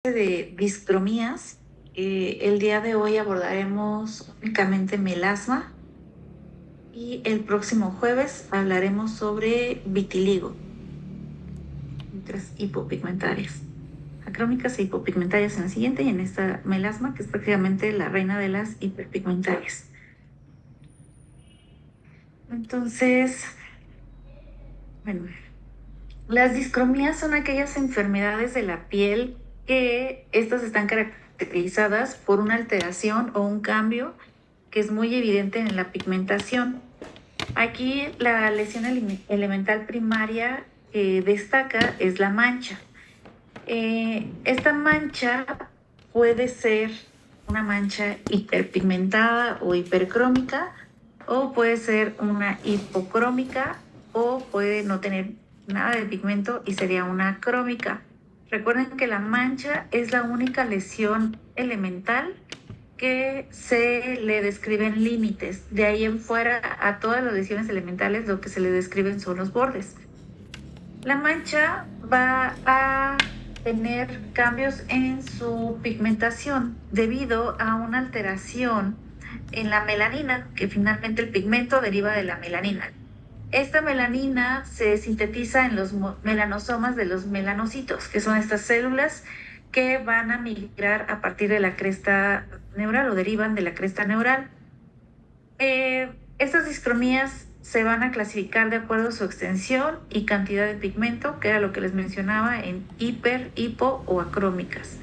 De discromías. El día de hoy abordaremos únicamente melasma y el próximo jueves hablaremos sobre vitiligo, otras hipopigmentarias, acrómicas e hipopigmentarias en la siguiente y en esta melasma, que es prácticamente la reina de las hiperpigmentarias. Entonces, bueno, las discromías son aquellas enfermedades de la piel que estas están caracterizadas por una alteración o un cambio que es muy evidente en la pigmentación. Aquí la lesión elemental primaria que destaca es la mancha. Esta mancha puede ser una mancha hiperpigmentada o hipercrómica, o puede ser una hipocrómica, o puede no tener nada de pigmento y sería una crómica. Recuerden que la mancha es la única lesión elemental que se le describen límites. De ahí en fuera, a todas las lesiones elementales lo que se le describen son los bordes. La mancha va a tener cambios en su pigmentación debido a una alteración en la melanina, que finalmente el pigmento deriva de la melanina. Esta melanina se sintetiza en los melanosomas de los melanocitos, que son estas células que van a migrar a partir de la cresta neural o derivan de la cresta neural. Estas discromías se van a clasificar de acuerdo a su extensión y cantidad de pigmento, que era lo que les mencionaba, en hiper, hipo o acrómicas.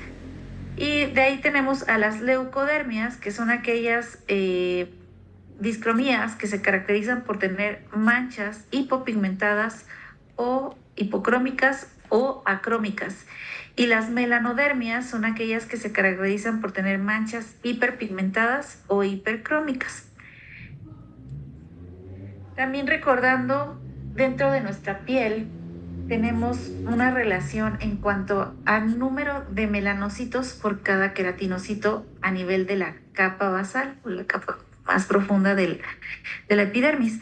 Y de ahí tenemos a las leucodermias, que son aquellas discromías que se caracterizan por tener manchas hipopigmentadas o hipocrómicas o acrómicas. Y las melanodermias son aquellas que se caracterizan por tener manchas hiperpigmentadas o hipercrómicas. También recordando, dentro de nuestra piel tenemos una relación en cuanto al número de melanocitos por cada queratinocito a nivel de la capa basal, o la capa más profunda de la epidermis.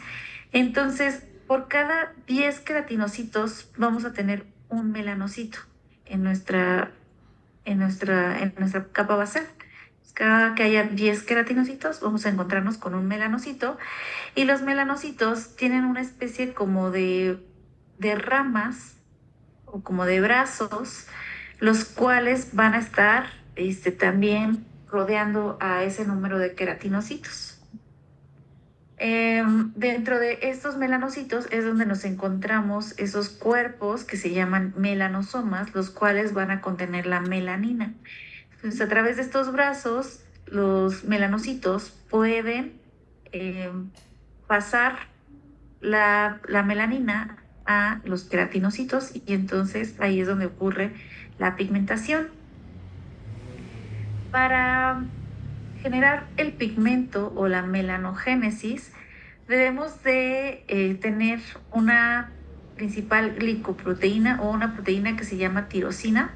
Entonces, por cada 10 queratinocitos vamos a tener un melanocito en nuestra capa basal. Cada que haya 10 queratinocitos, vamos a encontrarnos con un melanocito. Y los melanocitos tienen una especie como de ramas o como de brazos, los cuales van a estar también rodeando a ese número de queratinocitos. Dentro de estos melanocitos es donde nos encontramos esos cuerpos que se llaman melanosomas, los cuales van a contener la melanina. Entonces, a través de estos brazos, los melanocitos pueden pasar la melanina a los queratinocitos y entonces ahí es donde ocurre la pigmentación. Para generar el pigmento o la melanogénesis, debemos de tener una principal glicoproteína o una proteína que se llama tirosina.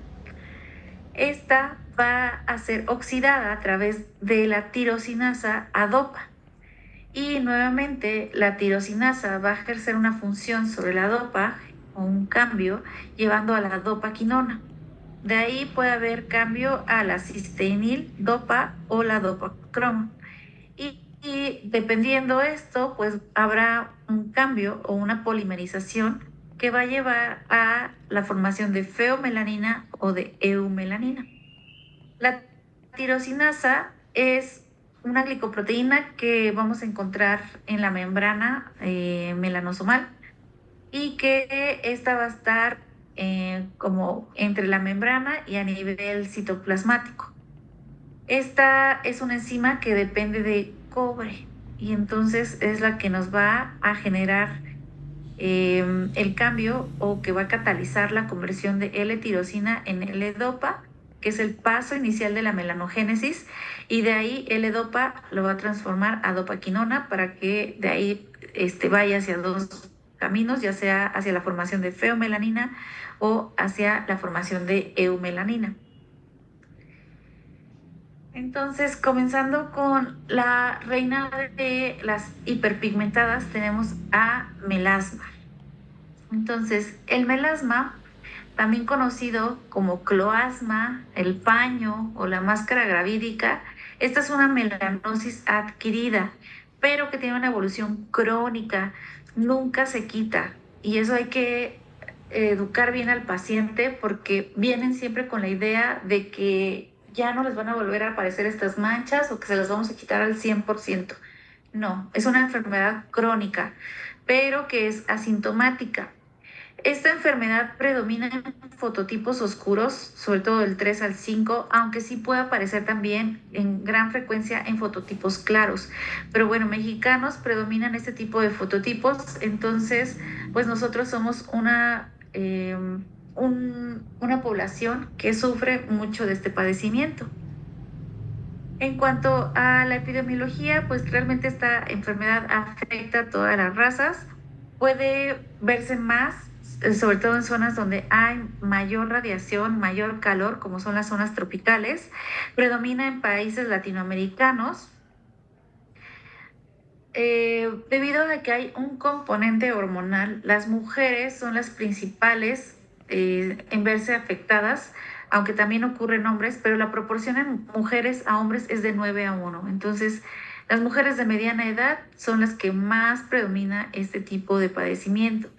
Esta va a ser oxidada a través de la tirosinasa a dopa. Y nuevamente la tirosinasa va a ejercer una función sobre la dopa o un cambio llevando a la dopaquinona. De ahí puede haber cambio a la cisteínil dopa o la dopacromo. Y dependiendo esto, pues habrá un cambio o una polimerización que va a llevar a la formación de feomelanina o de eumelanina. La tirosinasa es una glicoproteína que vamos a encontrar en la membrana melanosomal y que esta va a estar como entre la membrana y a nivel citoplasmático. Esta es una enzima que depende de cobre y entonces es la que nos va a generar el cambio o que va a catalizar la conversión de L-tirosina en L-dopa, que es el paso inicial de la melanogénesis, y de ahí L-dopa lo va a transformar a dopaquinona para que de ahí vaya hacia dos caminos, ya sea hacia la formación de feomelanina o hacia la formación de eumelanina. Entonces, comenzando con la reina de las hiperpigmentadas, tenemos a melasma. Entonces, el melasma también conocido como cloasma, el paño o la máscara gravídica. Esta es una melanosis adquirida, pero que tiene una evolución crónica, nunca se quita. Y eso hay que educar bien al paciente porque vienen siempre con la idea de que ya no les van a volver a aparecer estas manchas o que se las vamos a quitar al 100%. No, es una enfermedad crónica, pero que es asintomática. Esta enfermedad predomina en fototipos oscuros, sobre todo del 3 al 5, aunque sí puede aparecer también en gran frecuencia en fototipos claros. Pero bueno, mexicanos predominan este tipo de fototipos, entonces pues nosotros somos una población que sufre mucho de este padecimiento. En cuanto a la epidemiología, pues realmente esta enfermedad afecta a todas las razas. Puede verse más, sobre todo en zonas donde hay mayor radiación, mayor calor, como son las zonas tropicales. Predomina en países latinoamericanos. Debido a que hay un componente hormonal, las mujeres son las principales en verse afectadas, aunque también ocurre en hombres, pero la proporción en mujeres a hombres es de 9 a 1. Entonces, las mujeres de mediana edad son las que más predomina este tipo de padecimiento.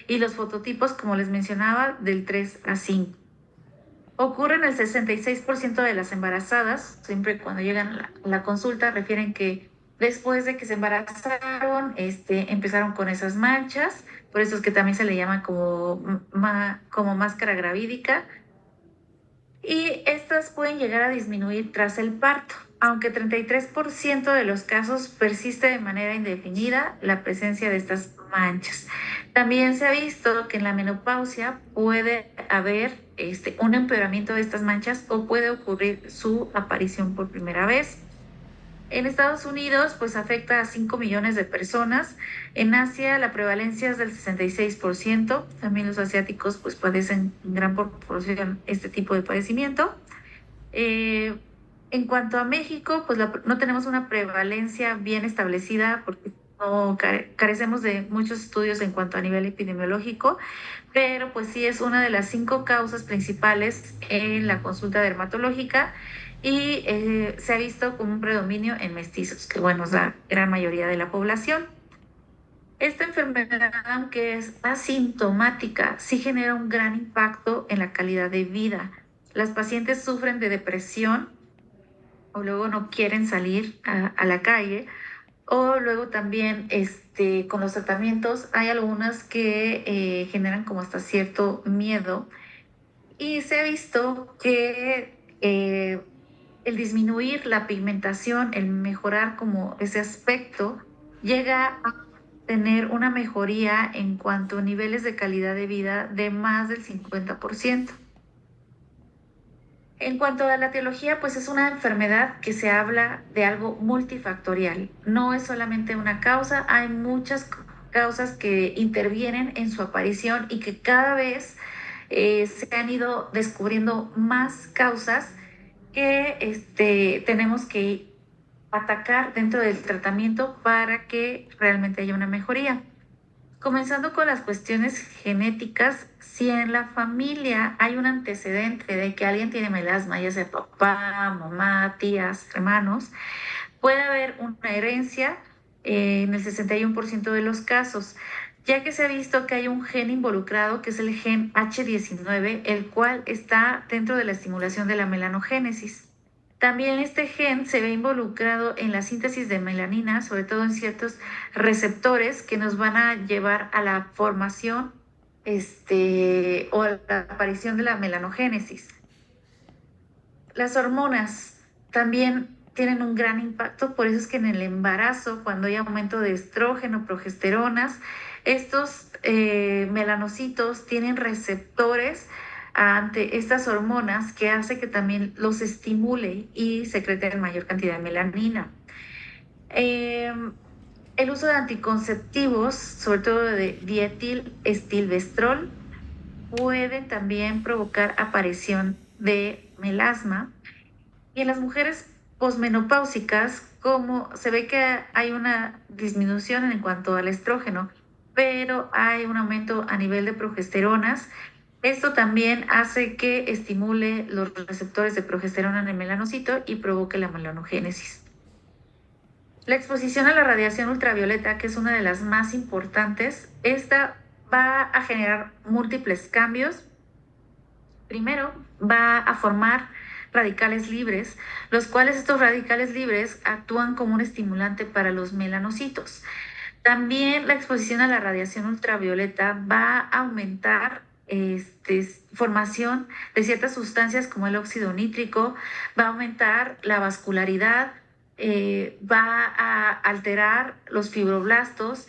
Y los fototipos, como les mencionaba, del 3 a 5. Ocurre en el 66% de las embarazadas, siempre cuando llegan a la consulta refieren que después de que se embarazaron, empezaron con esas manchas, por eso es que también se le llama como máscara gravídica, y estas pueden llegar a disminuir tras el parto, aunque 33% de los casos persiste de manera indefinida la presencia de estas manchas. También se ha visto que en la menopausia puede haber un empeoramiento de estas manchas o puede ocurrir su aparición por primera vez. En Estados Unidos, pues afecta a 5 millones de personas. En Asia, la prevalencia es del 66%. También los asiáticos, pues padecen en gran proporción este tipo de padecimiento. Eh, en cuanto a México, pues no tenemos una prevalencia bien establecida porque no carecemos de muchos estudios en cuanto a nivel epidemiológico, pero pues sí es una de las 5 causas principales en la consulta dermatológica y se ha visto como un predominio en mestizos, que bueno, es la gran mayoría de la población. Esta enfermedad, aunque es asintomática, sí genera un gran impacto en la calidad de vida. Las pacientes sufren de depresión o luego no quieren salir a la calle o luego también con los tratamientos hay algunas que generan como hasta cierto miedo y se ha visto que el disminuir la pigmentación, el mejorar como ese aspecto, llega a tener una mejoría en cuanto a niveles de calidad de vida de más del 50%. En cuanto a la teología, pues es una enfermedad que se habla de algo multifactorial. No es solamente una causa, hay muchas causas que intervienen en su aparición y que cada vez se han ido descubriendo más causas que tenemos que atacar dentro del tratamiento para que realmente haya una mejoría. Comenzando con las cuestiones genéticas, si en la familia hay un antecedente de que alguien tiene melasma, ya sea papá, mamá, tías, hermanos, puede haber una herencia en el 61% de los casos, ya que se ha visto que hay un gen involucrado, que es el gen H19, el cual está dentro de la estimulación de la melanogénesis. También este gen se ve involucrado en la síntesis de melanina, sobre todo en ciertos receptores que nos van a llevar a la formación o a la aparición de la melanogénesis. Las hormonas también tienen un gran impacto, por eso es que en el embarazo, cuando hay aumento de estrógeno, progesteronas, estos melanocitos tienen receptores ante estas hormonas que hace que también los estimule y secreten mayor cantidad de melanina. El uso de anticonceptivos, sobre todo de dietilestilbestrol, pueden también provocar aparición de melasma. Y en las mujeres posmenopáusicas, como se ve que hay una disminución en cuanto al estrógeno, pero hay un aumento a nivel de progesteronas, Esto también hace que estimule los receptores de progesterona en el melanocito y provoque la melanogénesis. La exposición a la radiación ultravioleta, que es una de las más importantes, esta va a generar múltiples cambios. Primero, va a formar radicales libres, los cuales estos radicales libres actúan como un estimulante para los melanocitos. También la exposición a la radiación ultravioleta va a aumentar formación de ciertas sustancias como el óxido nítrico, va a aumentar la vascularidad, va a alterar los fibroblastos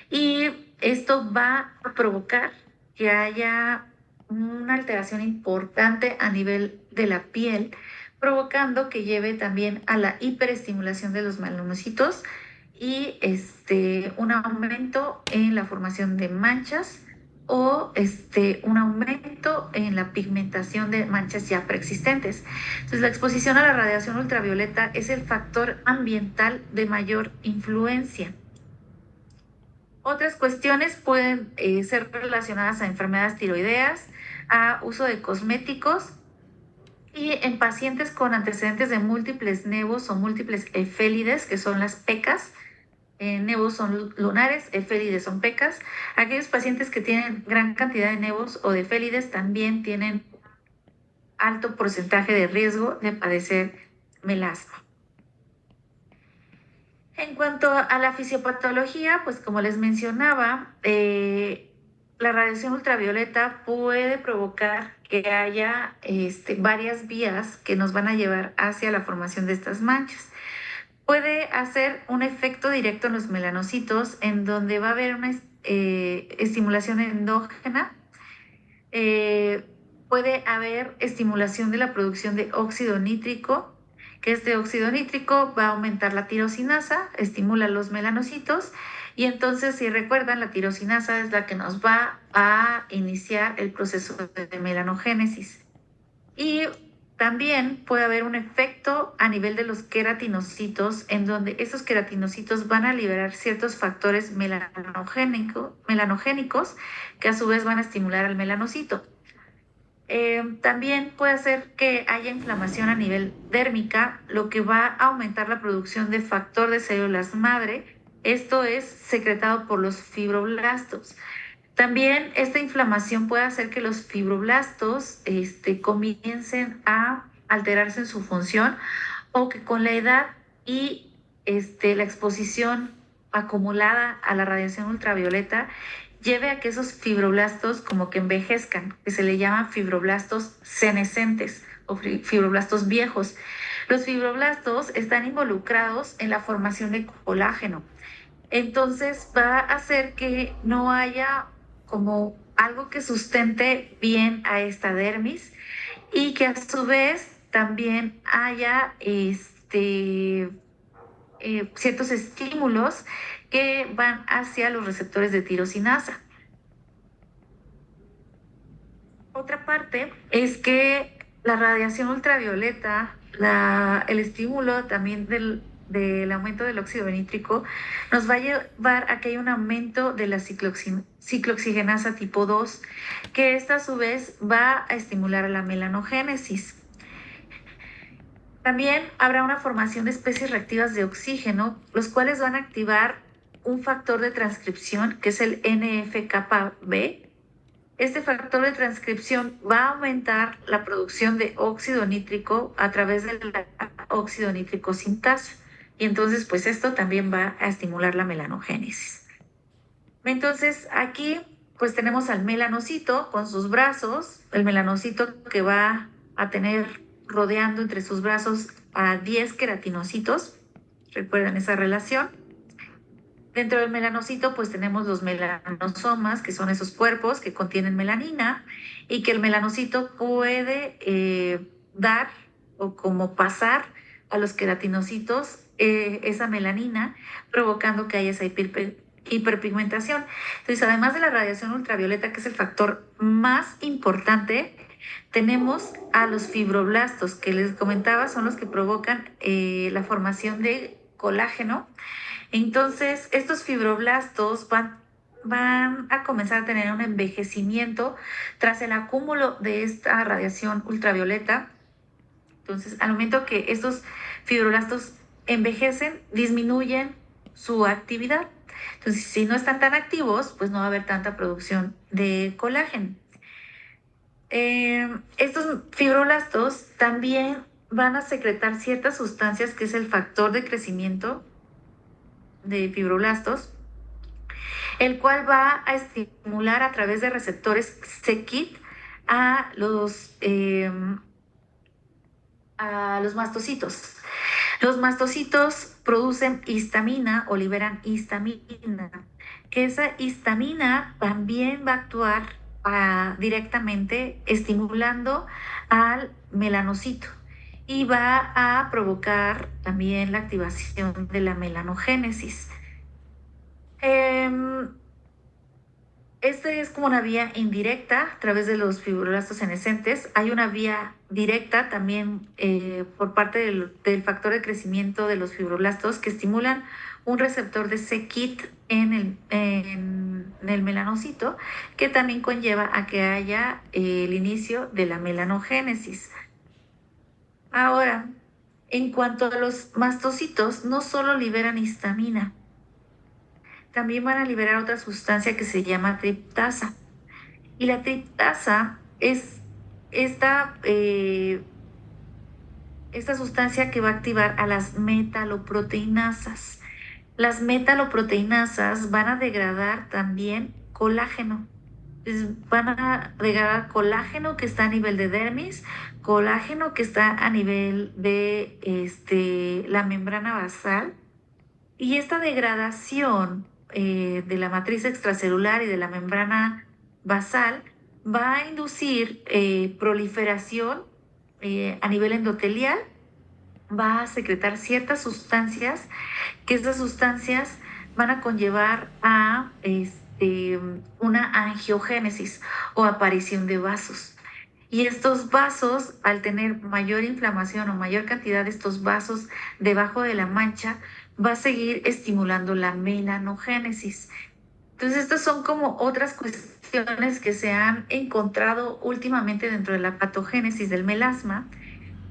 y esto va a provocar que haya una alteración importante a nivel de la piel, provocando que lleve también a la hiperestimulación de los melanocitos y un aumento en la formación de manchas o un aumento en la pigmentación de manchas ya preexistentes. Entonces, la exposición a la radiación ultravioleta es el factor ambiental de mayor influencia. Otras cuestiones pueden ser relacionadas a enfermedades tiroideas, a uso de cosméticos y en pacientes con antecedentes de múltiples nevos o múltiples efélides, que son las pecas. Nevos son lunares, efélides son pecas. Aquellos pacientes que tienen gran cantidad de nevos o de efélides también tienen alto porcentaje de riesgo de padecer melasma. En cuanto a la fisiopatología, pues como les mencionaba, la radiación ultravioleta puede provocar que haya varias vías que nos van a llevar hacia la formación de estas manchas. Puede hacer un efecto directo en los melanocitos, en donde va a haber una estimulación endógena. Puede haber estimulación de la producción de óxido nítrico, que este óxido nítrico va a aumentar la tirosinasa, estimula los melanocitos, y entonces, si recuerdan, la tirosinasa es la que nos va a iniciar el proceso de melanogénesis. Y también puede haber un efecto a nivel de los queratinocitos, en donde esos queratinocitos van a liberar ciertos factores melanogénicos que a su vez van a estimular al melanocito. También puede hacer que haya inflamación a nivel dérmica, lo que va a aumentar la producción de factor de células madre. Esto es secretado por los fibroblastos. También esta inflamación puede hacer que los fibroblastos comiencen a alterarse en su función o que con la edad y la exposición acumulada a la radiación ultravioleta lleve a que esos fibroblastos como que envejezcan, que se le llaman fibroblastos senescentes o fibroblastos viejos. Los fibroblastos están involucrados en la formación de colágeno. Entonces va a hacer que no haya como algo que sustente bien a esta dermis y que a su vez también haya ciertos estímulos que van hacia los receptores de tirosinasa. Otra parte es que la radiación ultravioleta, el estímulo también del aumento del óxido nítrico, nos va a llevar a que haya un aumento de la ciclooxigenasa tipo 2, que esta a su vez va a estimular a la melanogénesis. También habrá una formación de especies reactivas de oxígeno, los cuales van a activar un factor de transcripción que es el NF-κB. Este factor de transcripción va a aumentar la producción de óxido nítrico a través de la óxido nítrico sintasa. Y entonces, pues esto también va a estimular la melanogénesis. Entonces, aquí pues tenemos al melanocito con sus brazos, el melanocito que va a tener rodeando entre sus brazos a 10 queratinocitos. ¿Recuerdan esa relación? Dentro del melanocito, pues tenemos los melanosomas, que son esos cuerpos que contienen melanina y que el melanocito puede dar o como pasar a los queratinocitos esa melanina, provocando que haya esa hiperpigmentación. Entonces, además de la radiación ultravioleta, que es el factor más importante, tenemos a los fibroblastos, que les comentaba, son los que provocan la formación de colágeno. Entonces, estos fibroblastos van van a comenzar a tener un envejecimiento tras el acúmulo de esta radiación ultravioleta. Entonces, al momento que estos fibroblastos envejecen, disminuyen su actividad. Entonces, si no están tan activos, pues no va a haber tanta producción de colágeno. Estos fibroblastos también van a secretar ciertas sustancias que es el factor de crecimiento de fibroblastos, el cual va a estimular a través de receptores c-KIT a los mastocitos. Los mastocitos producen histamina o liberan histamina, que esa histamina también va a actuar directamente estimulando al melanocito y va a provocar también la activación de la melanogénesis. Este es como una vía indirecta a través de los fibroblastos senescentes. Hay una vía directa también por parte del factor de crecimiento de los fibroblastos que estimulan un receptor de c-KIT en el melanocito, que también conlleva a que haya el inicio de la melanogénesis. Ahora, en cuanto a los mastocitos, no solo liberan histamina, también van a liberar otra sustancia que se llama triptasa. Y la triptasa es esta, esta sustancia que va a activar a las metaloproteinasas. Las metaloproteinasas van a degradar también colágeno. Van a degradar colágeno que está a nivel de dermis, colágeno que está a nivel de la membrana basal. Y esta degradación de la matriz extracelular y de la membrana basal va a inducir proliferación a nivel endotelial, va a secretar ciertas sustancias, que estas sustancias van a conllevar a una angiogénesis o aparición de vasos. Y estos vasos, al tener mayor inflamación o mayor cantidad de estos vasos debajo de la mancha, va a seguir estimulando la melanogénesis. Entonces, estas son como otras cuestiones que se han encontrado últimamente dentro de la patogénesis del melasma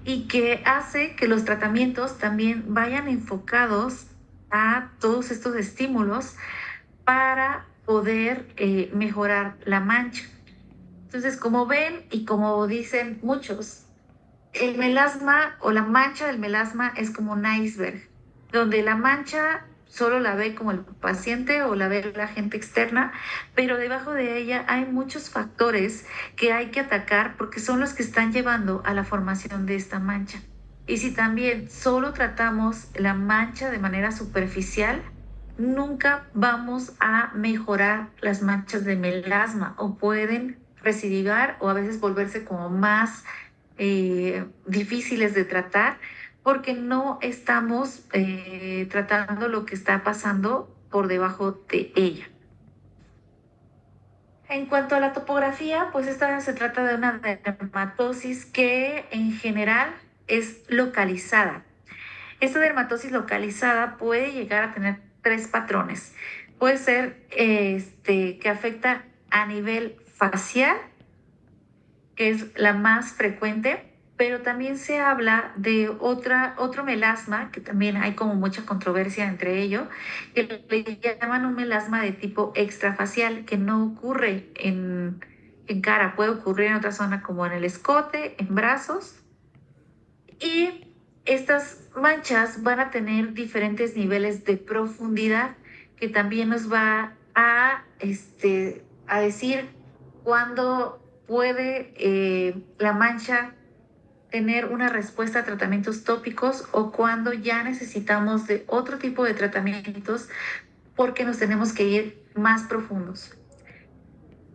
y que hace que los tratamientos también vayan enfocados a todos estos estímulos para poder mejorar la mancha. Entonces, como ven y como dicen muchos, el melasma o la mancha del melasma es como un iceberg, donde la mancha solo la ve como el paciente o la ve la gente externa, pero debajo de ella hay muchos factores que hay que atacar porque son los que están llevando a la formación de esta mancha. Y si también solo tratamos la mancha de manera superficial, nunca vamos a mejorar las manchas de melasma o pueden recidivar o a veces volverse como más difíciles de tratar porque no estamos tratando lo que está pasando por debajo de ella. En cuanto a la topografía, pues esta se trata de una dermatosis que en general es localizada. Esta dermatosis localizada puede llegar a tener tres patrones. Puede ser que afecta a nivel facial, que es la más frecuente, pero también se habla de otro melasma, que también hay como mucha controversia entre ello, que le llaman un melasma de tipo extrafacial, que no ocurre en cara, puede ocurrir en otra zona como en el escote, en brazos, y estas manchas van a tener diferentes niveles de profundidad que también nos va a decir cuándo puede la mancha tener una respuesta a tratamientos tópicos o cuando ya necesitamos de otro tipo de tratamientos porque nos tenemos que ir más profundos.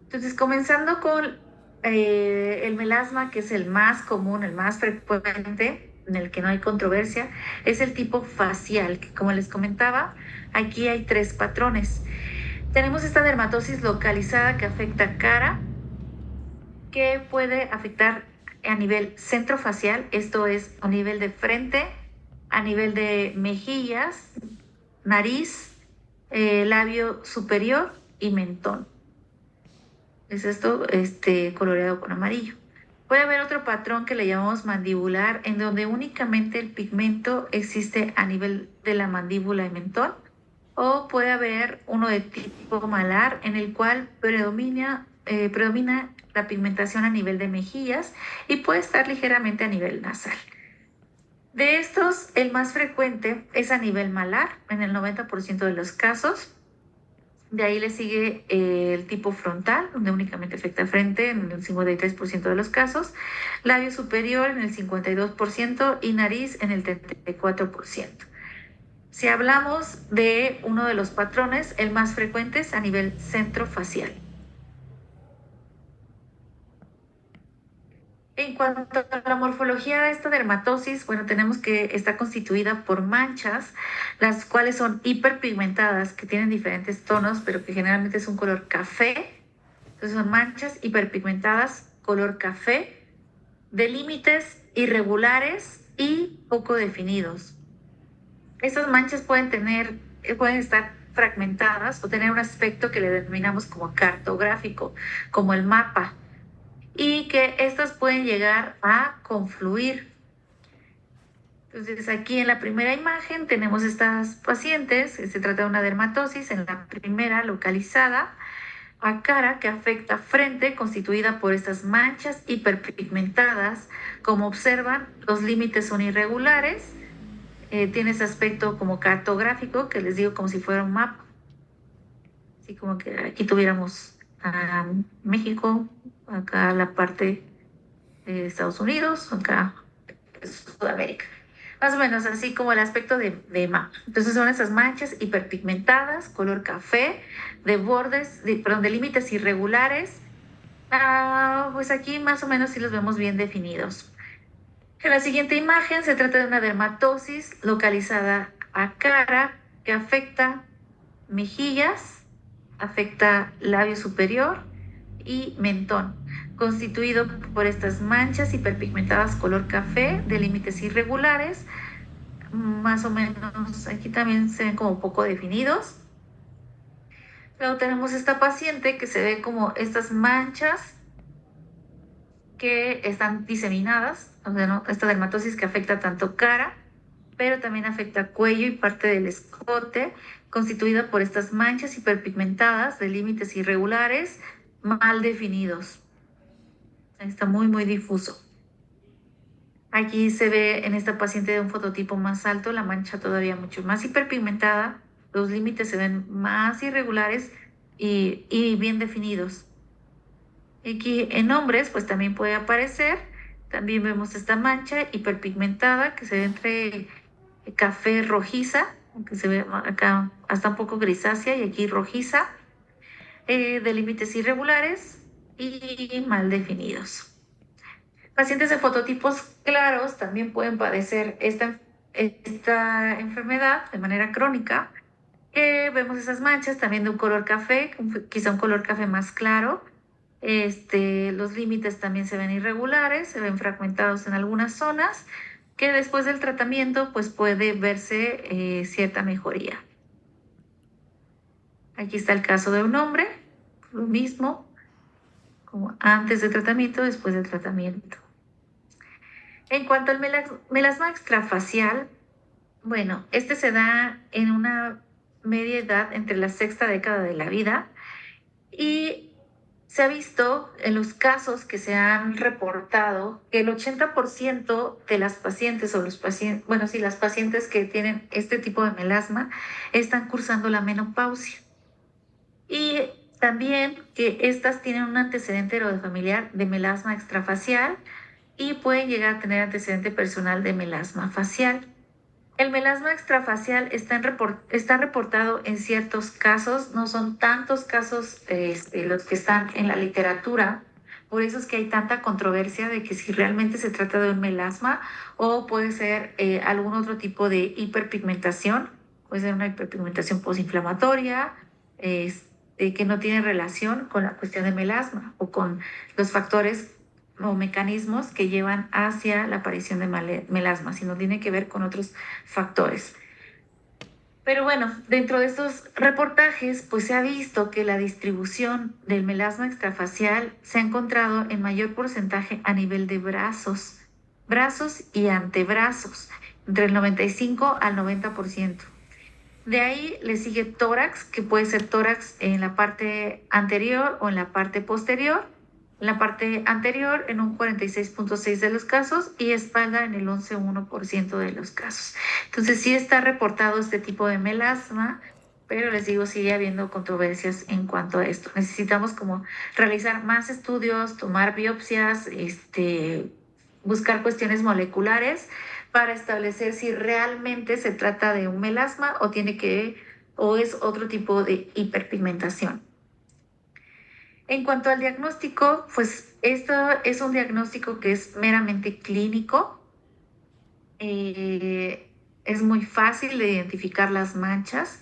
Entonces, comenzando con el melasma, que es el más común, el más frecuente, en el que no hay controversia, es el tipo facial, que como les comentaba, aquí hay tres patrones. Tenemos esta dermatosis localizada que afecta cara, que puede afectar a nivel centrofacial, esto es a nivel de frente, a nivel de mejillas, nariz, labio superior y mentón. Es esto coloreado con amarillo. Puede haber otro patrón que le llamamos mandibular, en donde únicamente el pigmento existe a nivel de la mandíbula y mentón, o puede haber uno de tipo malar, en el cual predomina la pigmentación a nivel de mejillas y puede estar ligeramente a nivel nasal. De estos, el más frecuente es a nivel malar, en el 90% de los casos. De ahí le sigue el tipo frontal, donde únicamente afecta frente en el 53% de los casos, labio superior en el 52% y nariz en el 34%. Si hablamos de uno de los patrones, el más frecuente es a nivel centrofacial. En cuanto a la morfología de esta dermatosis, bueno, tenemos que está constituida por manchas, las cuales son hiperpigmentadas, que tienen diferentes tonos, pero que generalmente es un color café. Entonces son manchas hiperpigmentadas, color café, de límites irregulares y poco definidos. Estas manchas pueden estar fragmentadas o tener un aspecto que le denominamos como cartográfico, como el mapa, y que estas pueden llegar a confluir. Entonces aquí en la primera imagen tenemos estas pacientes, se trata de una dermatosis en la primera localizada a cara que afecta frente constituida por estas manchas hiperpigmentadas. Como observan, los límites son irregulares, tiene ese aspecto como cartográfico que les digo como si fuera un mapa, así como que aquí tuviéramos a México, acá la parte Estados Unidos, acá Sudamérica. Más o menos así como el aspecto de mapa. Entonces son esas manchas hiperpigmentadas, color café, de bordes, de límites irregulares. Pues aquí más o menos sí los vemos bien definidos. En la siguiente imagen se trata de una dermatosis localizada a cara que afecta mejillas, afecta labio superior y mentón, constituido por estas manchas hiperpigmentadas color café de límites irregulares, más o menos aquí también se ven como poco definidos. Luego tenemos esta paciente que se ve como estas manchas que están diseminadas, o sea, ¿no? Esta dermatosis que afecta tanto cara, pero también afecta cuello y parte del escote, constituida por estas manchas hiperpigmentadas de límites irregulares, mal definidos. Está muy, muy difuso. Aquí se ve en esta paciente de un fototipo más alto la mancha todavía mucho más hiperpigmentada, los límites se ven más irregulares y bien definidos. Aquí en hombres pues también puede aparecer, también vemos esta mancha hiperpigmentada que se ve entre café rojiza, aunque se ve acá hasta un poco grisácea y aquí rojiza, de límites irregulares y mal definidos. Pacientes de fototipos claros también pueden padecer esta enfermedad de manera crónica. Vemos esas manchas también de un color café, quizá un color café más claro. Los límites también se ven irregulares, se ven fragmentados en algunas zonas, que después del tratamiento pues puede verse cierta mejoría. Aquí está el caso de un hombre, lo mismo, como antes del tratamiento, después del tratamiento. En cuanto al melasma extrafacial, bueno, este se da en una media edad entre la sexta década de la vida y se ha visto en los casos que se han reportado que el 80% de las pacientes o los pacientes, bueno, sí, las pacientes que tienen este tipo de melasma están cursando la menopausia. Y también que estas tienen un antecedente heredofamiliar de melasma extrafacial y pueden llegar a tener antecedente personal de melasma facial. El melasma extrafacial está reportado en ciertos casos, no son tantos casos los que están en la literatura, por eso es que hay tanta controversia de que si realmente se trata de un melasma o puede ser algún otro tipo de hiperpigmentación, puede ser una hiperpigmentación posinflamatoria, que no tiene relación con la cuestión de melasma o con los factores o mecanismos que llevan hacia la aparición de melasma, sino tiene que ver con otros factores. Pero bueno, dentro de estos reportajes, pues se ha visto que la distribución del melasma extrafacial se ha encontrado en mayor porcentaje a nivel de brazos y antebrazos, entre el 95 al 90%. De ahí le sigue tórax, que puede ser tórax en la parte anterior o en la parte posterior. En la parte anterior en un 46.6% de los casos y espalda en el 11.1% de los casos. Entonces sí está reportado este tipo de melasma, pero les digo, sigue habiendo controversias en cuanto a esto. Necesitamos como realizar más estudios, tomar biopsias, buscar cuestiones moleculares para establecer si realmente se trata de un melasma o es otro tipo de hiperpigmentación. En cuanto al diagnóstico, pues esto es un diagnóstico que es meramente clínico. Eh, es muy fácil de identificar las manchas.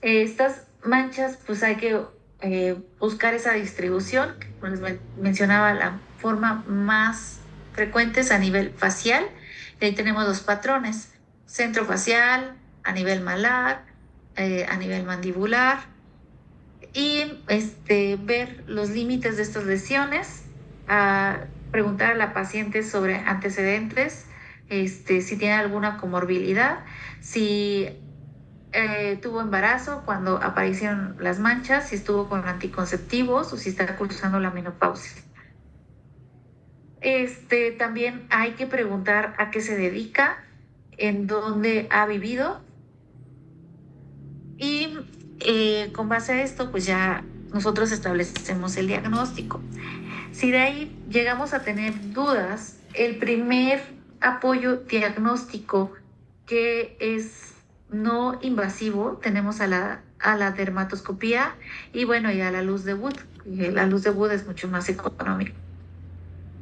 Estas manchas, pues hay que buscar esa distribución. Como les mencionaba, la forma más frecuente es a nivel facial. Y ahí tenemos los patrones: centro facial, a nivel malar, a nivel mandibular, y ver los límites de estas lesiones, preguntar a la paciente sobre antecedentes, si tiene alguna comorbilidad, si tuvo embarazo cuando aparecieron las manchas, si estuvo con anticonceptivos o si está cursando la menopausia. También hay que preguntar a qué se dedica, en dónde ha vivido y con base a esto, pues ya nosotros establecemos el diagnóstico. Si de ahí llegamos a tener dudas, el primer apoyo diagnóstico que es no invasivo, tenemos a la dermatoscopía y bueno, y a la luz de Wood. La luz de Wood es mucho más económica.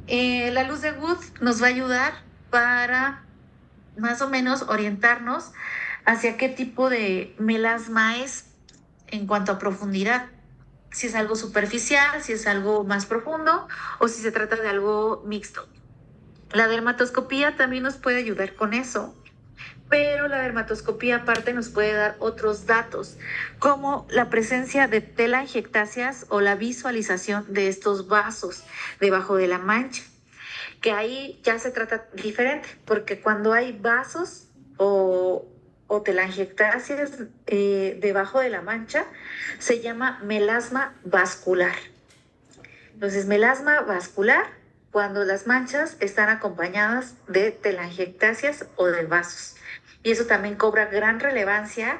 La luz de Wood nos va a ayudar para más o menos orientarnos hacia qué tipo de melasma es en cuanto a profundidad. Si es algo superficial, si es algo más profundo o si se trata de algo mixto. La dermatoscopía también nos puede ayudar con eso, pero la dermatoscopía aparte nos puede dar otros datos, como la presencia de telangiectasias o la visualización de estos vasos debajo de la mancha, que ahí ya se trata diferente, porque cuando hay vasos o telangiectasias debajo de la mancha, se llama melasma vascular. Entonces, melasma vascular cuando las manchas están acompañadas de telangiectasias o de vasos. Y eso también cobra gran relevancia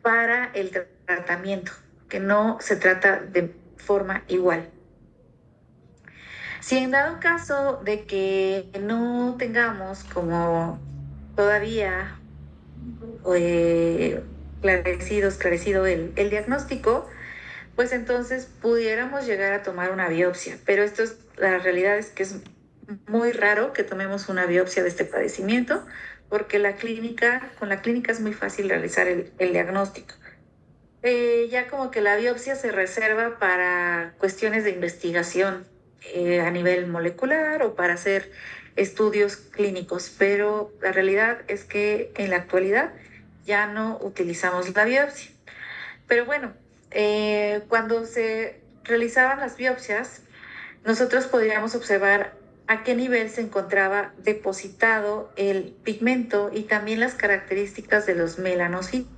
para el tratamiento, que no se trata de forma igual. Si en dado caso de que no tengamos como todavía esclarecido el diagnóstico, pues entonces pudiéramos llegar a tomar una biopsia. Pero la realidad es que es muy raro que tomemos una biopsia de este padecimiento, porque con la clínica es muy fácil realizar el diagnóstico. Ya como que la biopsia se reserva para cuestiones de investigación a nivel molecular o para hacer estudios clínicos, pero la realidad es que en la actualidad ya no utilizamos la biopsia. Pero bueno, cuando se realizaban las biopsias, nosotros podríamos observar a qué nivel se encontraba depositado el pigmento y también las características de los melanocitos.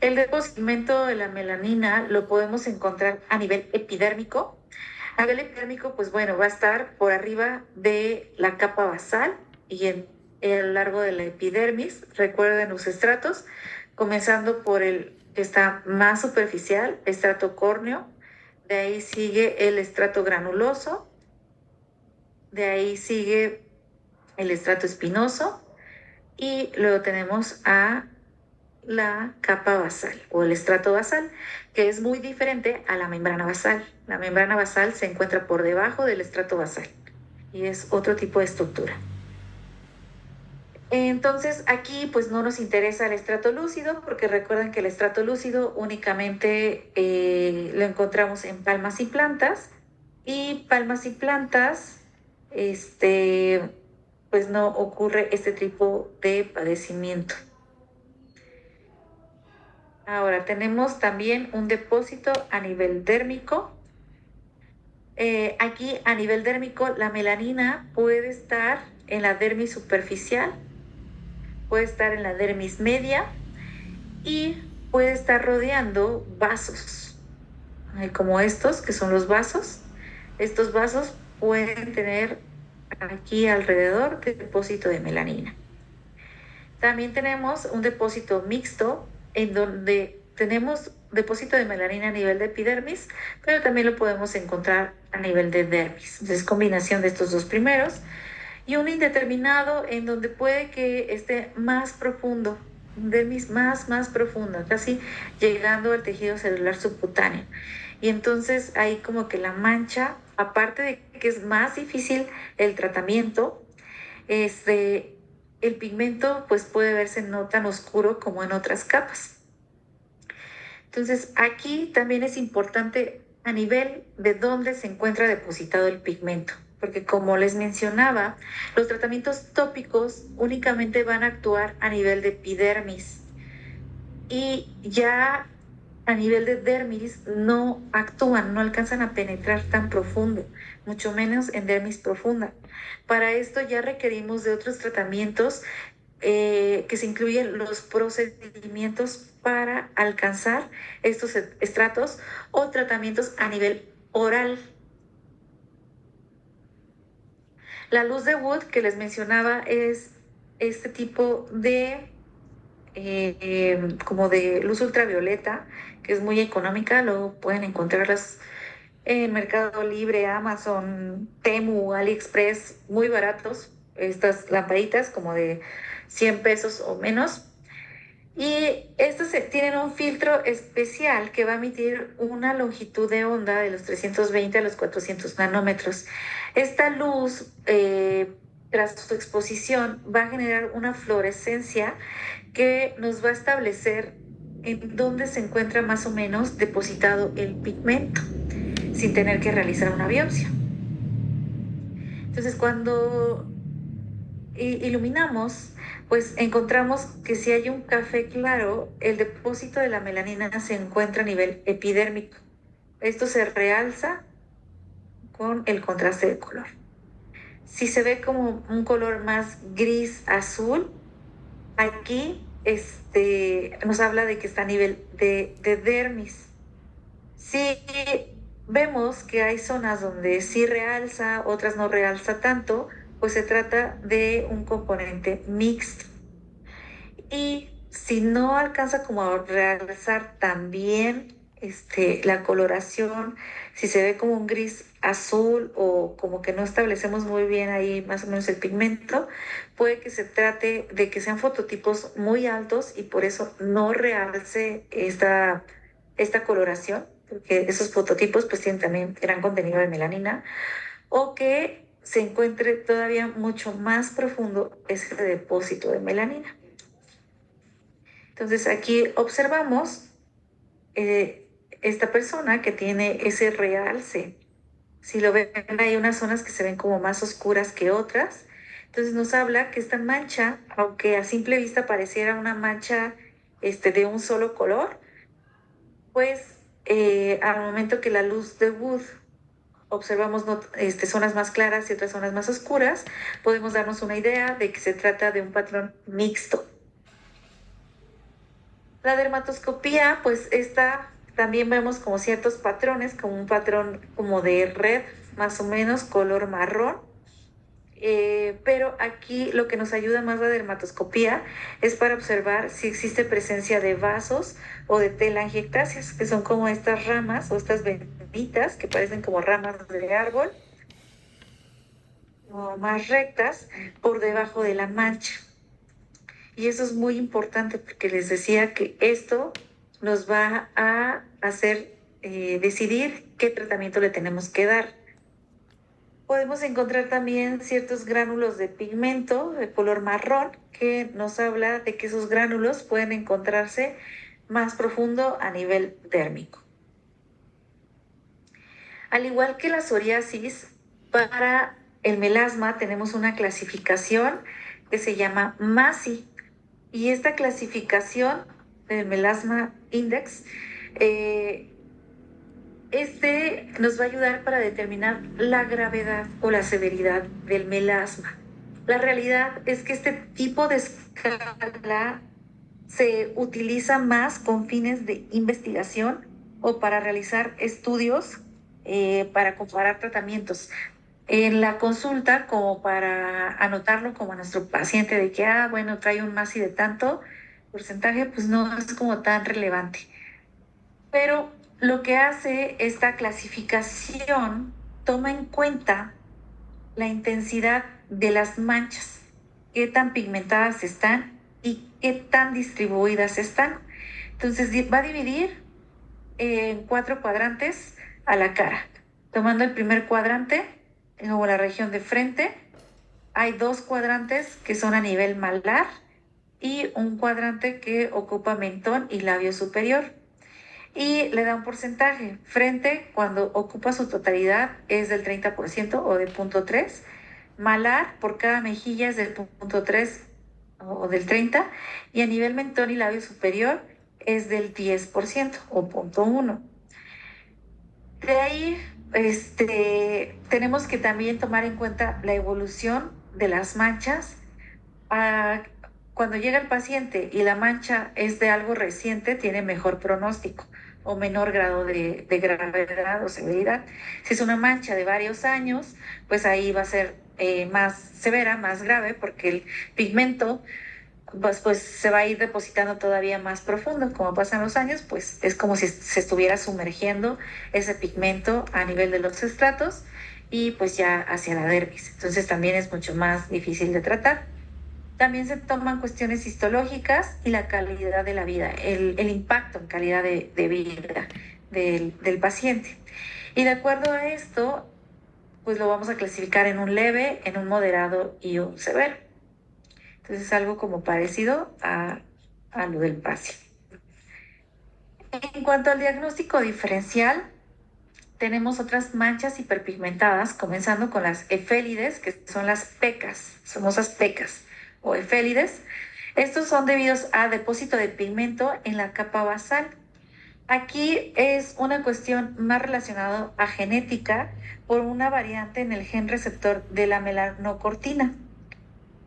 El depósito de la melanina lo podemos encontrar a nivel epidérmico. A nivel epidérmico, pues bueno, va a estar por arriba de la capa basal y a lo largo de la epidermis. Recuerden los estratos, comenzando por el que está más superficial, estrato córneo. De ahí sigue el estrato granuloso. De ahí sigue el estrato espinoso. Y luego tenemos a la capa basal o el estrato basal, que es muy diferente a la membrana basal. La membrana basal se encuentra por debajo del estrato basal y es otro tipo de estructura. Entonces aquí pues no nos interesa el estrato lúcido, porque recuerden que el estrato lúcido únicamente lo encontramos en palmas y plantas, pues no ocurre este tipo de padecimiento. Ahora tenemos también un depósito a nivel dérmico. Aquí a nivel dérmico la melanina puede estar en la dermis superficial, puede estar en la dermis media y puede estar rodeando vasos, como estos que son los vasos. Estos vasos pueden tener aquí alrededor depósito de melanina. También tenemos un depósito mixto en donde tenemos depósito de melanina a nivel de epidermis, pero también lo podemos encontrar a nivel de dermis. Entonces, combinación de estos dos primeros. Y un indeterminado en donde puede que esté más profundo, un dermis más profunda, casi llegando al tejido celular subcutáneo. Y entonces ahí como que la mancha, aparte de que es más difícil el tratamiento, este, el pigmento pues puede verse no tan oscuro como en otras capas. Entonces aquí también es importante a nivel de dónde se encuentra depositado el pigmento, porque como les mencionaba, los tratamientos tópicos únicamente van a actuar a nivel de epidermis y ya a nivel de dermis no actúan, no alcanzan a penetrar tan profundo, mucho menos en dermis profunda. Para esto ya requerimos de otros tratamientos que se incluyen los procedimientos para alcanzar estos estratos o tratamientos a nivel oral. La luz de Wood que les mencionaba es este tipo de como de luz ultravioleta, que es muy económica, luego pueden encontrarlas en Mercado Libre, Amazon, Temu, AliExpress, muy baratos, estas lamparitas como de 100 pesos o menos. Y estos tienen un filtro especial que va a emitir una longitud de onda de los 320 a los 400 nanómetros. Esta luz, tras su exposición, va a generar una fluorescencia que nos va a establecer en dónde se encuentra más o menos depositado el pigmento, sin tener que realizar una biopsia. Entonces, cuando iluminamos, pues encontramos que si hay un café claro, el depósito de la melanina se encuentra a nivel epidérmico. Esto se realza con el contraste de color. Si se ve como un color más gris azul, aquí nos habla de que está a nivel de dermis. Si vemos que hay zonas donde sí realza, otras no realza tanto, pues se trata de un componente mixto. Y si no alcanza como a realzar también la coloración, si se ve como un gris azul o como que no establecemos muy bien ahí más o menos el pigmento, puede que se trate de que sean fototipos muy altos y por eso no realce esta coloración, porque esos fototipos pues tienen también gran contenido de melanina, o que se encuentre todavía mucho más profundo ese depósito de melanina. Entonces aquí observamos esta persona que tiene ese realce. Si lo ven, hay unas zonas que se ven como más oscuras que otras. Entonces nos habla que esta mancha, aunque a simple vista pareciera una mancha de un solo color, pues al momento que la luz de Wood observamos zonas más claras y otras zonas más oscuras, podemos darnos una idea de que se trata de un patrón mixto. La dermatoscopía, pues esta también vemos como ciertos patrones, como un patrón como de red, más o menos, color marrón. Pero aquí lo que nos ayuda más la dermatoscopía es para observar si existe presencia de vasos o de telangiectasias, que son como estas ramas o estas venitas que parecen como ramas de árbol, o más rectas por debajo de la mancha. Y eso es muy importante porque les decía que esto nos va a hacer decidir qué tratamiento le tenemos que dar. Podemos encontrar también ciertos gránulos de pigmento de color marrón que nos habla de que esos gránulos pueden encontrarse más profundo a nivel dérmico. Al igual que la psoriasis, para el melasma tenemos una clasificación que se llama MASI. Y esta clasificación del Melasma Index. Eh, este nos va a ayudar para determinar la gravedad o la severidad del melasma. La realidad es que este tipo de escala se utiliza más con fines de investigación o para realizar estudios para comparar tratamientos. En la consulta, como para anotarlo como a nuestro paciente de que, bueno, trae un MASI de tanto porcentaje, pues no es como tan relevante. Pero lo que hace esta clasificación toma en cuenta la intensidad de las manchas, qué tan pigmentadas están y qué tan distribuidas están. Entonces va a dividir en 4 cuadrantes a la cara. Tomando el primer cuadrante, como la región de frente, hay 2 cuadrantes que son a nivel malar y un cuadrante que ocupa mentón y labio superior. Y le da un porcentaje. Frente, cuando ocupa su totalidad, es del 30% o de 0.3. Malar, por cada mejilla es del 0.3 o del 30. Y a nivel mentón y labio superior es del 10% o 0.1. De ahí, tenemos que también tomar en cuenta la evolución de las manchas. Ah, Cuando llega el paciente y la mancha es de algo reciente, tiene mejor pronóstico o menor grado de gravedad o severidad. Si es una mancha de varios años, pues ahí va a ser más severa, más grave, porque el pigmento pues se va a ir depositando todavía más profundo. Como pasan los años, pues es como si se estuviera sumergiendo ese pigmento a nivel de los estratos y pues ya hacia la dermis. Entonces también es mucho más difícil de tratar. También se toman cuestiones histológicas y la calidad de la vida, el impacto en calidad de vida del paciente. Y de acuerdo a esto, pues lo vamos a clasificar en un leve, en un moderado y un severo. Entonces es algo como parecido a lo del paciente. En cuanto al diagnóstico diferencial, tenemos otras manchas hiperpigmentadas, comenzando con las efélides, que son las pecas, famosas pecas o efélides. Estos son debidos a depósito de pigmento en la capa basal. Aquí es una cuestión más relacionada a genética por una variante en el gen receptor de la melanocortina,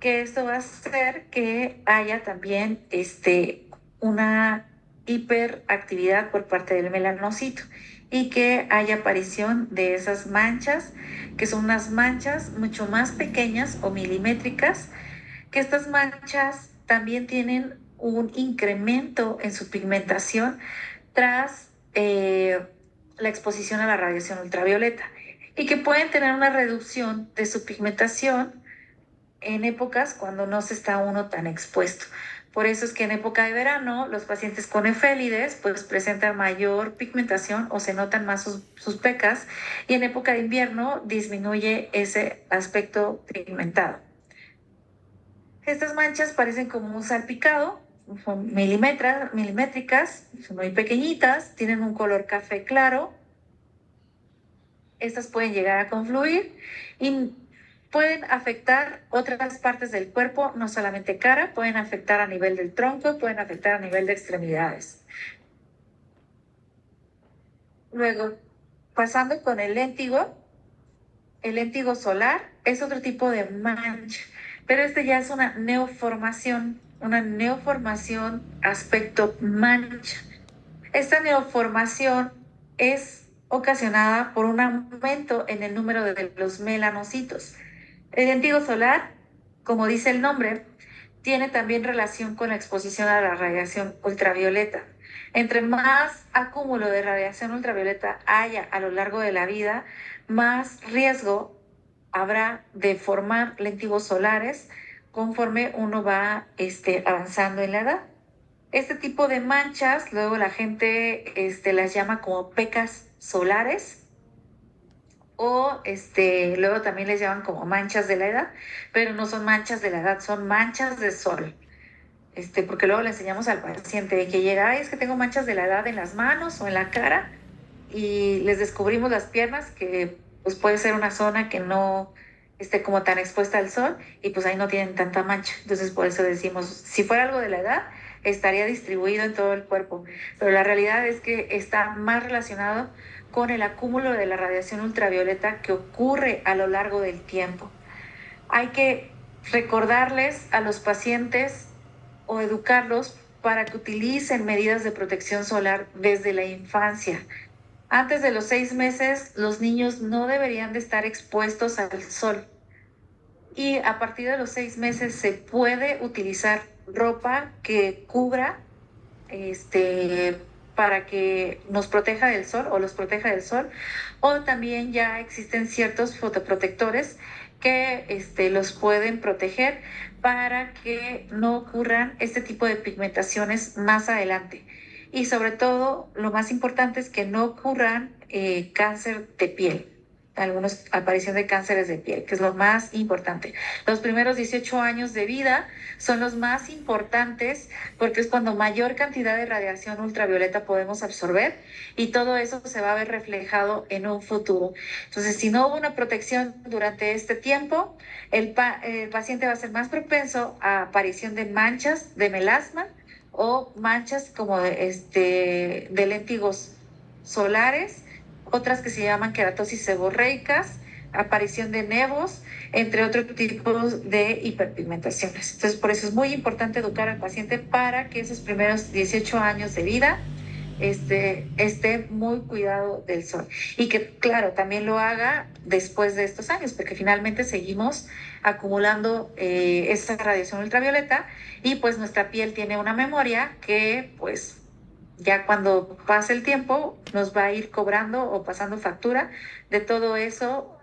que esto va a hacer que haya también una hiperactividad por parte del melanocito y que haya aparición de esas manchas, que son unas manchas mucho más pequeñas o milimétricas, que estas manchas también tienen un incremento en su pigmentación tras la exposición a la radiación ultravioleta y que pueden tener una reducción de su pigmentación en épocas cuando no se está uno tan expuesto. Por eso es que en época de verano los pacientes con efélides pues presentan mayor pigmentación o se notan más sus pecas, y en época de invierno disminuye ese aspecto pigmentado. Estas manchas parecen como un salpicado, son milimétricas, son muy pequeñitas, tienen un color café claro. Estas pueden llegar a confluir y pueden afectar otras partes del cuerpo, no solamente cara, pueden afectar a nivel del tronco, pueden afectar a nivel de extremidades. Luego, pasando con el léntigo solar es otro tipo de mancha, pero este ya es una neoformación aspecto mancha. Esta neoformación es ocasionada por un aumento en el número de los melanocitos. El lentigo solar, como dice el nombre, tiene también relación con la exposición a la radiación ultravioleta. Entre más acúmulo de radiación ultravioleta haya a lo largo de la vida, más riesgo habrá de formar lentigos solares conforme uno va avanzando en la edad. Este tipo de manchas, luego la gente las llama como pecas solares, o luego también les llaman como manchas de la edad, pero no son manchas de la edad, son manchas de sol. Porque luego le enseñamos al paciente que llega, es que tengo manchas de la edad en las manos o en la cara, y les descubrimos las piernas, que pues puede ser una zona que no esté como tan expuesta al sol, y pues ahí no tienen tanta mancha. Entonces por eso decimos, si fuera algo de la edad, estaría distribuido en todo el cuerpo, pero la realidad es que está más relacionado con el acúmulo de la radiación ultravioleta que ocurre a lo largo del tiempo. Hay que recordarles a los pacientes o educarlos para que utilicen medidas de protección solar desde la infancia. Antes de los 6 meses, los niños no deberían de estar expuestos al sol. Y a partir de los 6 meses se puede utilizar ropa que cubra para que nos proteja del sol o los proteja del sol, o también ya existen ciertos fotoprotectores que los pueden proteger para que no ocurran este tipo de pigmentaciones más adelante. Y sobre todo, lo más importante es que no ocurran cáncer de piel, algunos aparición de cánceres de piel, que es lo más importante. Los primeros 18 años de vida son los más importantes porque es cuando mayor cantidad de radiación ultravioleta podemos absorber y todo eso se va a ver reflejado en un futuro. Entonces, si no hubo una protección durante este tiempo, el paciente va a ser más propenso a aparición de manchas de melasma o manchas como de léntigos solares, otras que se llaman queratosis seborreicas, aparición de nevos, entre otros tipos de hiperpigmentaciones. Entonces, por eso es muy importante educar al paciente para que esos primeros 18 años de vida esté muy cuidado del sol. Y que, claro, también lo haga después de estos años, porque finalmente seguimos acumulando esa radiación ultravioleta y pues nuestra piel tiene una memoria que pues ya cuando pase el tiempo nos va a ir cobrando o pasando factura de todo eso,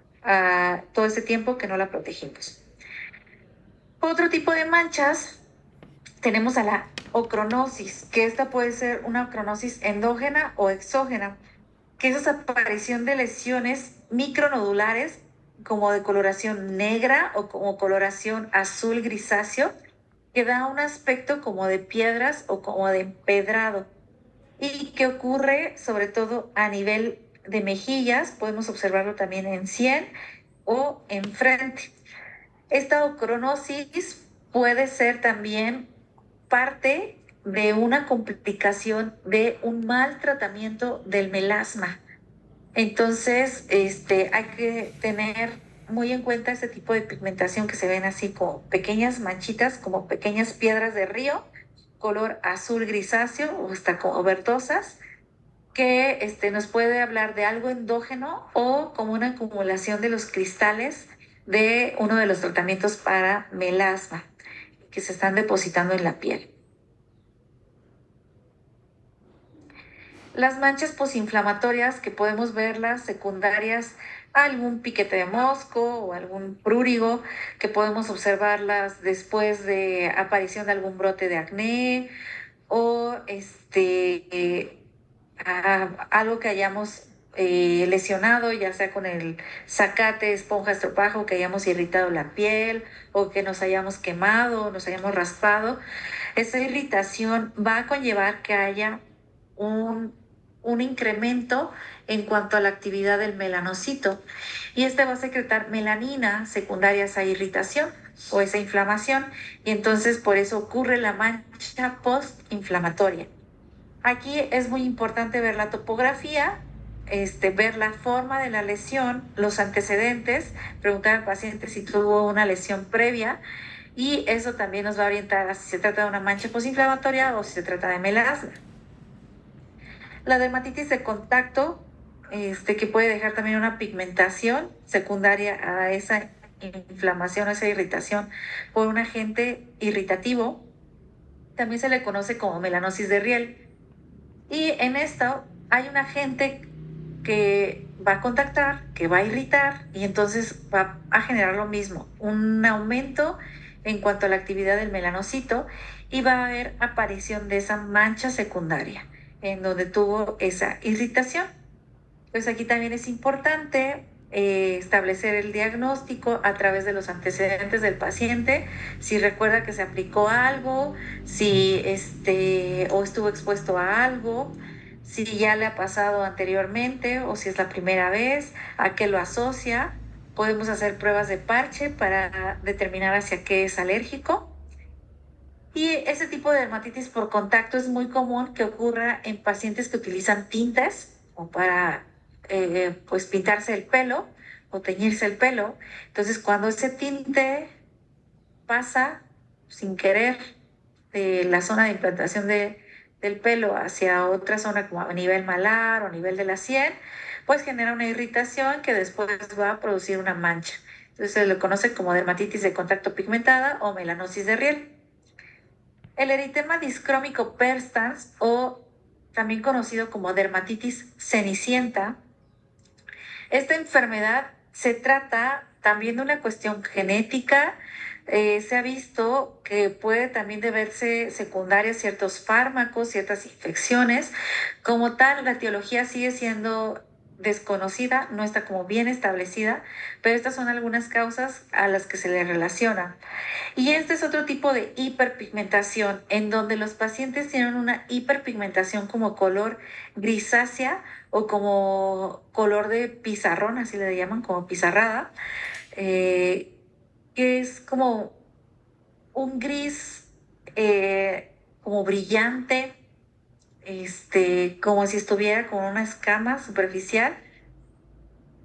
todo ese tiempo que no la protegimos. Otro tipo de manchas tenemos a la ocronosis, que esta puede ser una ocronosis endógena o exógena, que es esa aparición de lesiones micronodulares como de coloración negra o como coloración azul grisáceo, que da un aspecto como de piedras o como de empedrado y que ocurre sobre todo a nivel de mejillas, podemos observarlo también en sien o en frente. Esta ocronosis puede ser también parte de una complicación de un mal tratamiento del melasma. Entonces, hay que tener muy en cuenta este tipo de pigmentación que se ven así como pequeñas manchitas, como pequeñas piedras de río, color azul grisáceo o hasta como verdosas, que nos puede hablar de algo endógeno o como una acumulación de los cristales de uno de los tratamientos para melasma que se están depositando en la piel. Las manchas posinflamatorias que podemos verlas secundarias a algún piquete de mosco o algún prurigo, que podemos observarlas después de aparición de algún brote de acné o algo que hayamos lesionado, ya sea con el zacate, esponja, estropajo, que hayamos irritado la piel o que nos hayamos quemado, nos hayamos raspado. Esa irritación va a conllevar que haya un incremento en cuanto a la actividad del melanocito y este va a secretar melanina secundaria a esa irritación o esa inflamación y entonces por eso ocurre la mancha postinflamatoria. Aquí es muy importante ver la topografía, ver la forma de la lesión, los antecedentes, preguntar al paciente si tuvo una lesión previa y eso también nos va a orientar a si se trata de una mancha posinflamatoria o si se trata de melasma. La dermatitis de contacto, que puede dejar también una pigmentación secundaria a esa inflamación, a esa irritación por un agente irritativo, también se le conoce como melanosis de riel. Y en esto hay un agente que va a contactar, que va a irritar y entonces va a generar lo mismo, un aumento en cuanto a la actividad del melanocito y va a haber aparición de esa mancha secundaria en donde tuvo esa irritación. Pues aquí también es importante establecer el diagnóstico a través de los antecedentes del paciente, si recuerda que se aplicó algo, si o estuvo expuesto a algo, si ya le ha pasado anteriormente o si es la primera vez, a qué lo asocia. Podemos hacer pruebas de parche para determinar hacia qué es alérgico. Y ese tipo de dermatitis por contacto es muy común que ocurra en pacientes que utilizan tintas o para pues pintarse el pelo o teñirse el pelo. Entonces, cuando ese tinte pasa sin querer de la zona de implantación del pelo hacia otra zona como a nivel malar o a nivel de la sien, pues genera una irritación que después va a producir una mancha. Entonces se le conoce como dermatitis de contacto pigmentada o melanosis de riel. El eritema discrómico perstans o también conocido como dermatitis cenicienta, esta enfermedad se trata también de una cuestión genética. Se ha visto que puede también deberse secundaria a ciertos fármacos, ciertas infecciones. Como tal, la etiología sigue siendo desconocida, no está como bien establecida, pero estas son algunas causas a las que se le relaciona. Y este es otro tipo de hiperpigmentación, en donde los pacientes tienen una hiperpigmentación como color grisácea o como color de pizarrón, así le llaman, como pizarrada, eh, que es como un gris como brillante, como si estuviera con una escama superficial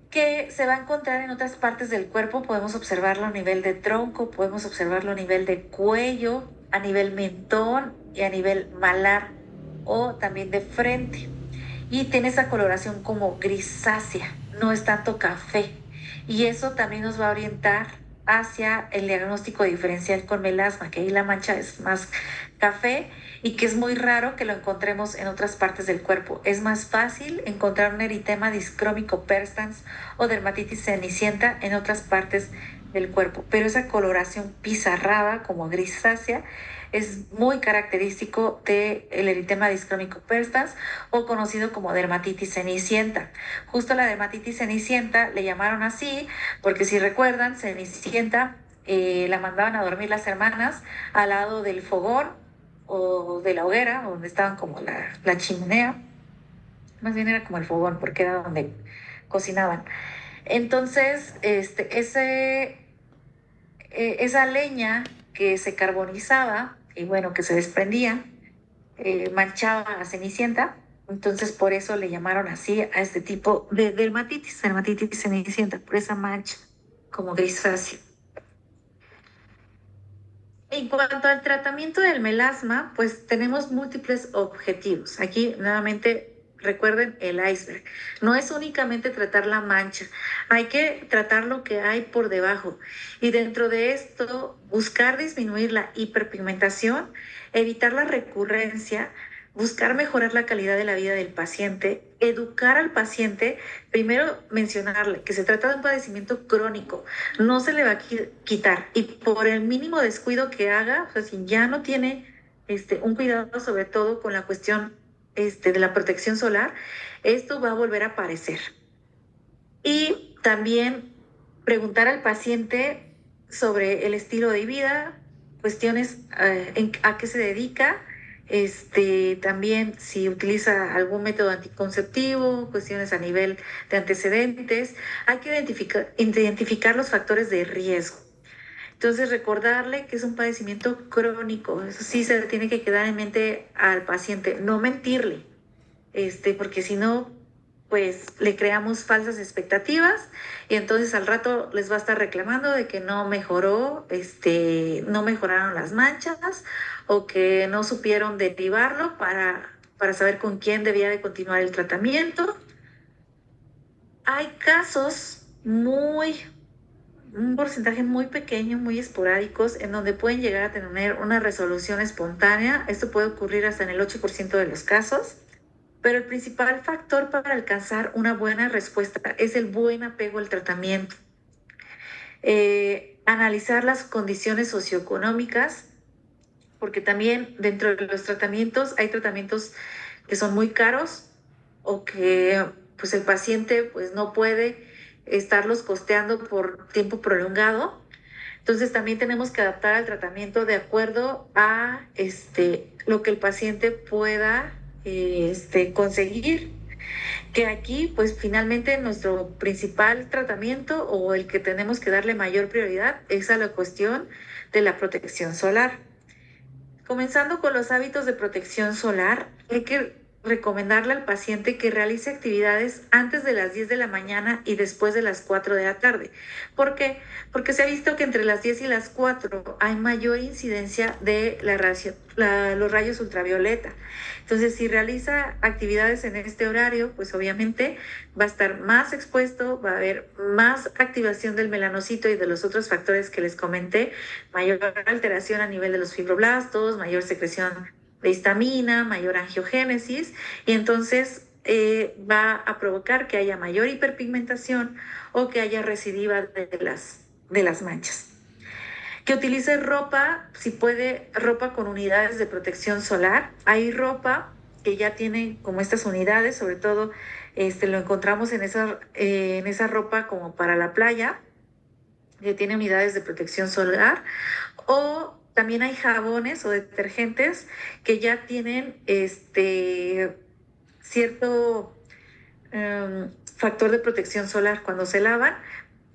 que se va a encontrar en otras partes del cuerpo. Podemos observarlo a nivel de tronco, podemos observarlo a nivel de cuello, a nivel mentón y a nivel malar o también de frente. Y tiene esa coloración como grisácea, no es tanto café. Y eso también nos va a orientar hacia el diagnóstico diferencial con melasma, que ahí la mancha es más café y que es muy raro que lo encontremos en otras partes del cuerpo. Es más fácil encontrar un eritema discrómico perstans o dermatitis cenicienta en otras partes del cuerpo, pero esa coloración pizarrada como grisácea es muy característico del eritema discrómico perstans o conocido como dermatitis cenicienta. Justo la dermatitis cenicienta le llamaron así porque si recuerdan, Cenicienta la mandaban a dormir las hermanas al lado del fogón o de la hoguera, donde estaban como la chimenea. Más bien era como el fogón porque era donde cocinaban. Entonces, esa leña que se carbonizaba y bueno, que se desprendía, manchaba a Cenicienta. Entonces, por eso le llamaron así a este tipo de dermatitis cenicienta, por esa mancha como grisácea. En cuanto al tratamiento del melasma, pues tenemos múltiples objetivos. Aquí nuevamente recuerden el iceberg. No es únicamente tratar la mancha, hay que tratar lo que hay por debajo. Y dentro de esto, buscar disminuir la hiperpigmentación, evitar la recurrencia, buscar mejorar la calidad de la vida del paciente, educar al paciente, primero mencionarle que se trata de un padecimiento crónico, no se le va a quitar. Y por el mínimo descuido que haga, o sea, si ya no tiene un cuidado, sobre todo con la cuestión de la protección solar, esto va a volver a aparecer. Y también preguntar al paciente sobre el estilo de vida, cuestiones a qué se dedica, también si utiliza algún método anticonceptivo, cuestiones a nivel de antecedentes. Hay que identificar los factores de riesgo. Entonces, recordarle que es un padecimiento crónico. Eso sí se le tiene que quedar en mente al paciente, no mentirle, porque si no, pues le creamos falsas expectativas y entonces al rato les va a estar reclamando de que no mejoró, no mejoraron las manchas o que no supieron derivarlo para saber con quién debía de continuar el tratamiento. Hay casos un porcentaje muy pequeño, muy esporádicos, en donde pueden llegar a tener una resolución espontánea. Esto puede ocurrir hasta en el 8% de los casos. Pero el principal factor para alcanzar una buena respuesta es el buen apego al tratamiento. Analizar las condiciones socioeconómicas, porque también dentro de los tratamientos hay tratamientos que son muy caros o que pues el paciente pues no puede estarlos costeando por tiempo prolongado. Entonces también tenemos que adaptar al tratamiento de acuerdo a lo que el paciente pueda conseguir, que aquí pues finalmente nuestro principal tratamiento o el que tenemos que darle mayor prioridad es a la cuestión de la protección solar. Comenzando con los hábitos de protección solar, hay que recomendarle al paciente que realice actividades antes de las 10 de la mañana y después de las 4 de la tarde. ¿Por qué? Porque se ha visto que entre las 10 y las 4 hay mayor incidencia de los rayos ultravioleta. Entonces, si realiza actividades en este horario, pues obviamente va a estar más expuesto, va a haber más activación del melanocito y de los otros factores que les comenté, mayor alteración a nivel de los fibroblastos, mayor secreción de histamina, mayor angiogénesis, y entonces va a provocar que haya mayor hiperpigmentación o que haya recidiva de las manchas. Que utilice ropa, si puede, ropa con unidades de protección solar. Hay ropa que ya tienen como estas unidades, sobre todo lo encontramos en esa ropa como para la playa, que tiene unidades de protección solar, o también hay jabones o detergentes que ya tienen cierto factor de protección solar. Cuando se lavan,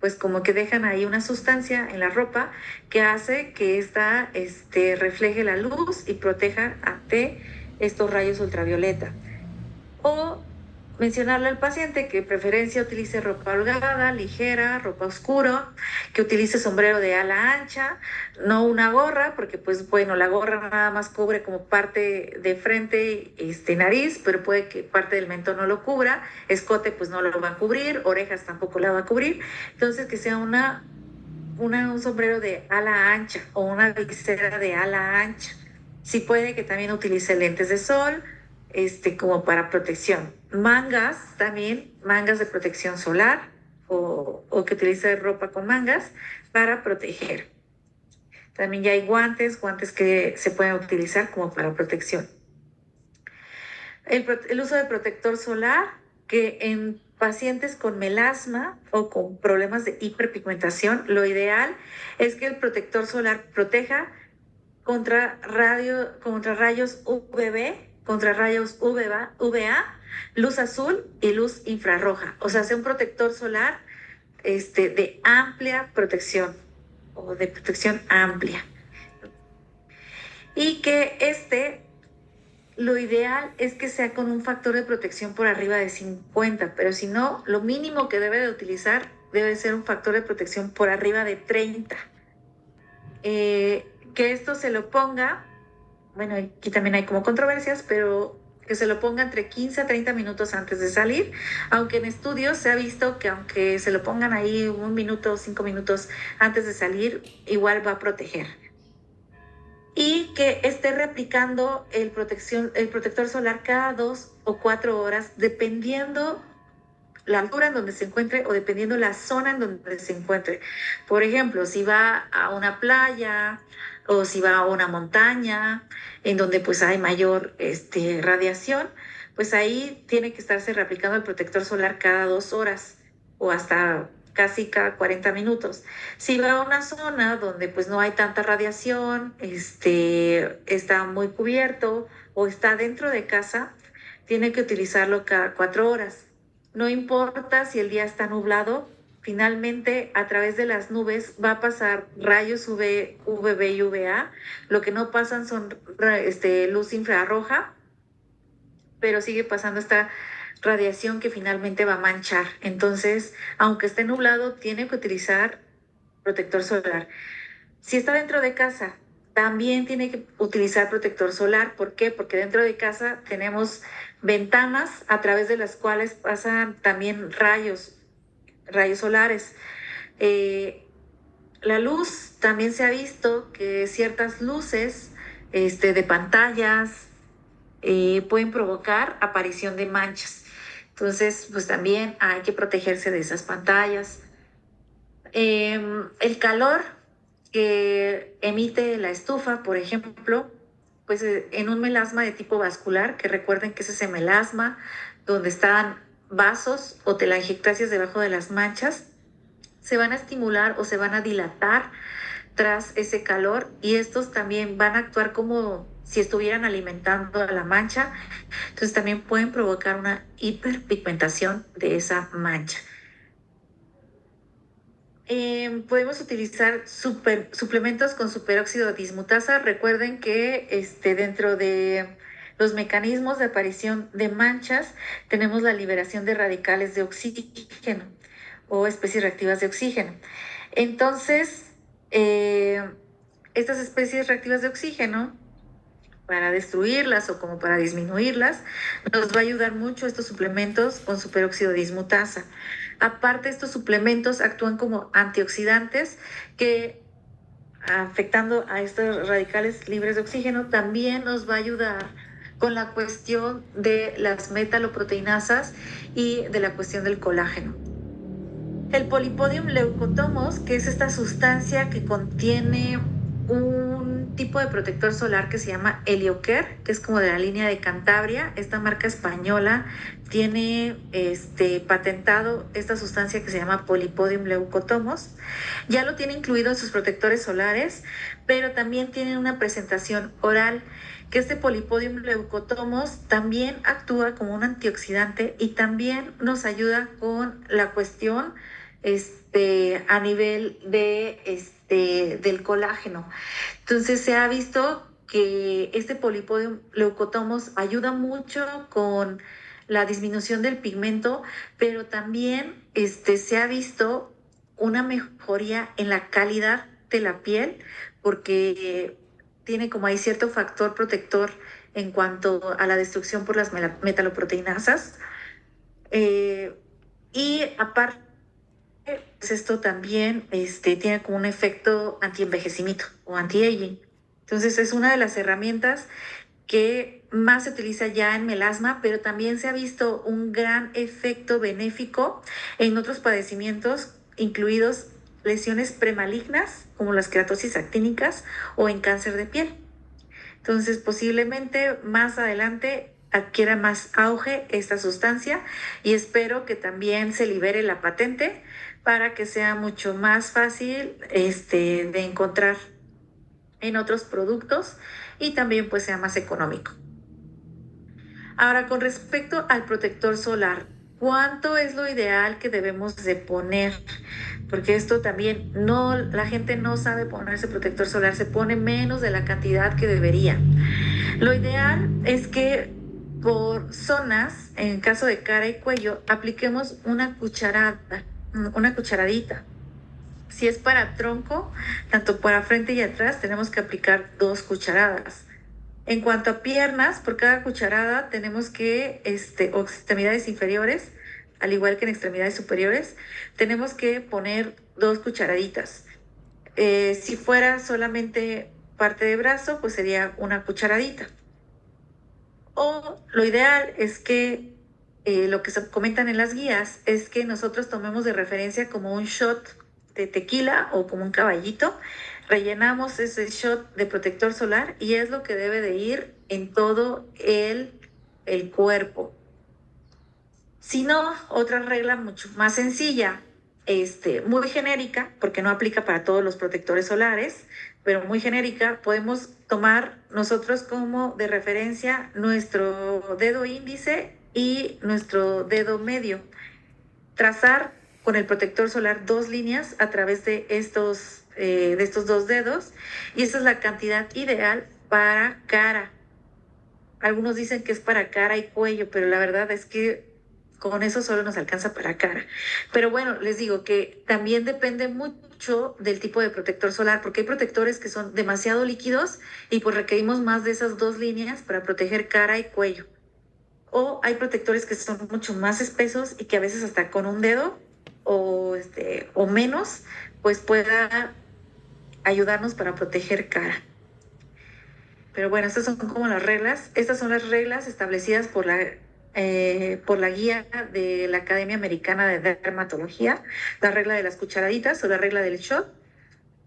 pues como que dejan ahí una sustancia en la ropa que hace que esta refleje la luz y proteja ante estos rayos ultravioleta. O mencionarle al paciente que de preferencia utilice ropa holgada, ligera, ropa oscura, que utilice sombrero de ala ancha, no una gorra, porque pues bueno, la gorra nada más cubre como parte de frente, nariz, pero puede que parte del mentón no lo cubra, escote pues no lo va a cubrir, orejas tampoco la va a cubrir, entonces que sea un sombrero de ala ancha o una visera de ala ancha. Si puede que también utilice lentes de sol, como para protección. Mangas también, mangas de protección solar o que utilice ropa con mangas para proteger. También ya hay guantes que se pueden utilizar como para protección. El uso de protector solar, que en pacientes con melasma o con problemas de hiperpigmentación, lo ideal es que el protector solar proteja contra rayos UVB, contra rayos UVA, luz azul y luz infrarroja. O sea, sea un protector solar de amplia protección o de protección amplia. Y que lo ideal es que sea con un factor de protección por arriba de 50, pero si no, lo mínimo que debe de utilizar debe ser un factor de protección por arriba de 30. Que esto se lo ponga, bueno, aquí también hay como controversias, pero que se lo ponga entre 15 a 30 minutos antes de salir, aunque en estudios se ha visto que aunque se lo pongan ahí 1 minuto o 5 minutos antes de salir, igual va a proteger. Y que esté replicando el protector solar cada 2 o 4 horas, dependiendo la altura en donde se encuentre o dependiendo la zona en donde se encuentre. Por ejemplo, si va a una playa o si va a una montaña en donde pues hay mayor radiación, pues ahí tiene que estarse reaplicando el protector solar cada 2 horas o hasta casi cada 40 minutos. Si va a una zona donde pues no hay tanta radiación, está muy cubierto o está dentro de casa, tiene que utilizarlo cada 4 horas. No importa si el día está nublado, finalmente a través de las nubes va a pasar rayos UVB y UVA. Lo que no pasan son luz infrarroja, pero sigue pasando esta radiación que finalmente va a manchar. Entonces, aunque esté nublado, tiene que utilizar protector solar. Si está dentro de casa, también tiene que utilizar protector solar. ¿Por qué? Porque dentro de casa tenemos ventanas a través de las cuales pasan también rayos solares. La luz, también se ha visto que ciertas luces de pantallas pueden provocar aparición de manchas. Entonces, pues también hay que protegerse de esas pantallas. El calor que emite la estufa, por ejemplo, pues en un melasma de tipo vascular, que recuerden que es ese melasma donde están vasos o telangiectasias debajo de las manchas, se van a estimular o se van a dilatar tras ese calor y estos también van a actuar como si estuvieran alimentando a la mancha, entonces también pueden provocar una hiperpigmentación de esa mancha. Podemos utilizar suplementos con superóxido de dismutasa. Recuerden que dentro de los mecanismos de aparición de manchas tenemos la liberación de radicales de oxígeno o especies reactivas de oxígeno. Entonces, estas especies reactivas de oxígeno, para destruirlas o como para disminuirlas, nos va a ayudar mucho estos suplementos con superóxido de dismutasa. Aparte, estos suplementos actúan como antioxidantes que, afectando a estos radicales libres de oxígeno, también nos va a ayudar con la cuestión de las metaloproteinasas y de la cuestión del colágeno. El Polypodium leucotomos, que es esta sustancia que contiene un tipo de protector solar que se llama Helioker, que es como de la línea de Cantabria. Esta marca española tiene patentado esta sustancia que se llama Polypodium leucotomos. Ya lo tiene incluido en sus protectores solares, pero también tiene una presentación oral, que este Polypodium leucotomos también actúa como un antioxidante y también nos ayuda con la cuestión a nivel del colágeno. Entonces se ha visto que este Polypodium leucotomos ayuda mucho con la disminución del pigmento, pero también se ha visto una mejoría en la calidad de la piel, porque tiene como ahí cierto factor protector en cuanto a la destrucción por las metaloproteinasas. Eh, y aparte, pues esto también tiene como un efecto anti-envejecimiento o anti-aging. Entonces es una de las herramientas que más se utiliza ya en melasma, pero también se ha visto un gran efecto benéfico en otros padecimientos, incluidos lesiones premalignas, como las queratosis actínicas o en cáncer de piel. Entonces, posiblemente más adelante adquiera más auge esta sustancia y espero que también se libere la patente para que sea mucho más fácil de encontrar en otros productos y también pues sea más económico. Ahora, con respecto al protector solar, ¿cuánto es lo ideal que debemos de poner? Porque esto también no, la gente no sabe ponerse protector solar, se pone menos de la cantidad que debería. Lo ideal es que por zonas, en caso de cara y cuello, apliquemos una cucharadita. Si es para tronco, tanto para frente y atrás, tenemos que aplicar 2 cucharadas. En cuanto a piernas, por cada cucharada tenemos que, o extremidades inferiores, al igual que en extremidades superiores, tenemos que poner 2 cucharaditas. Si fuera solamente parte de brazo, pues sería una cucharadita. O lo ideal es que lo que se comentan en las guías es que nosotros tomemos de referencia como un shot de tequila o como un caballito, rellenamos ese shot de protector solar y es lo que debe de ir en todo el cuerpo. Si no, otra regla mucho más sencilla, muy genérica, porque no aplica para todos los protectores solares, pero muy genérica, podemos tomar nosotros como de referencia nuestro dedo índice y nuestro dedo medio. Trazar con el protector solar 2 líneas a través de estos 2 dedos y esa es la cantidad ideal para cara. Algunos dicen que es para cara y cuello, pero la verdad es que con eso solo nos alcanza para cara. Pero bueno, les digo que también depende mucho del tipo de protector solar, porque hay protectores que son demasiado líquidos y pues requerimos más de esas 2 líneas para proteger cara y cuello. O hay protectores que son mucho más espesos y que a veces hasta con un dedo o menos, pues pueda ayudarnos para proteger cara. Pero bueno, estas son como las reglas. Estas son las reglas establecidas por la guía de la Academia Americana de Dermatología, la regla de las cucharaditas o la regla del shot.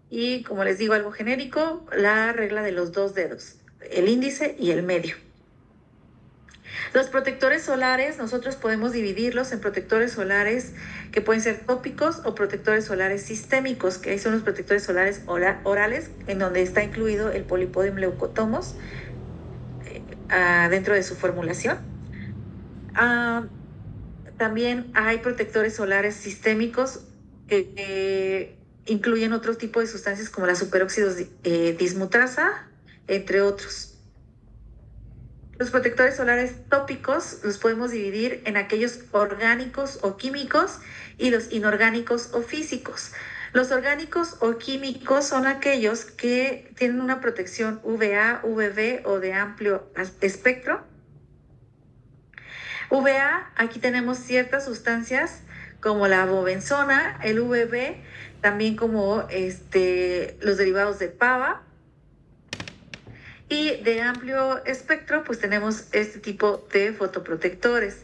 Y como les digo, algo genérico, la regla de los 2 dedos, el índice y el medio. Los protectores solares, nosotros podemos dividirlos en protectores solares que pueden ser tópicos o protectores solares sistémicos, que ahí son los protectores solares orales, en donde está incluido el Polypodium leucotomos dentro de su formulación. También hay protectores solares sistémicos incluyen otro tipo de sustancias como la superóxido dismutasa, entre otros. Los protectores solares tópicos los podemos dividir en aquellos orgánicos o químicos y los inorgánicos o físicos. Los orgánicos o químicos son aquellos que tienen una protección UVA, UVB o de amplio espectro. UVA, aquí tenemos ciertas sustancias como la bobenzona, el UVB, también como los derivados de PAVA. Y de amplio espectro, pues tenemos este tipo de fotoprotectores.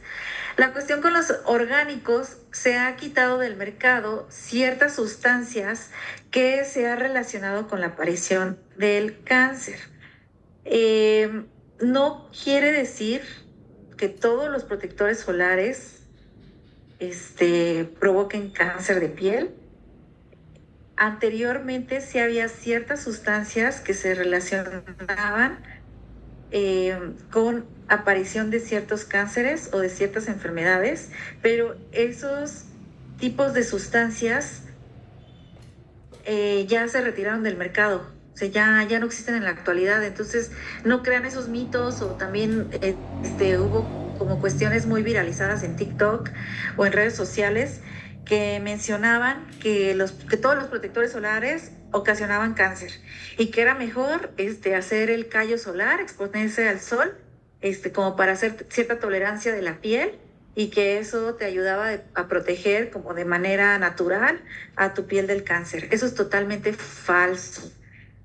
La cuestión con los orgánicos, se ha quitado del mercado ciertas sustancias que se ha relacionado con la aparición del cáncer. No quiere decir que todos los protectores solares provoquen cáncer de piel. Anteriormente sí había ciertas sustancias que se relacionaban con aparición de ciertos cánceres o de ciertas enfermedades, pero esos tipos de sustancias ya se retiraron del mercado, o sea, ya no existen en la actualidad. Entonces no crean esos mitos, o también hubo como cuestiones muy viralizadas en TikTok o en redes sociales que mencionaban que todos los protectores solares ocasionaban cáncer y que era mejor hacer el callo solar, exponerse al sol, como para hacer cierta tolerancia de la piel, y que eso te ayudaba a proteger como de manera natural a tu piel del cáncer. Eso es totalmente falso.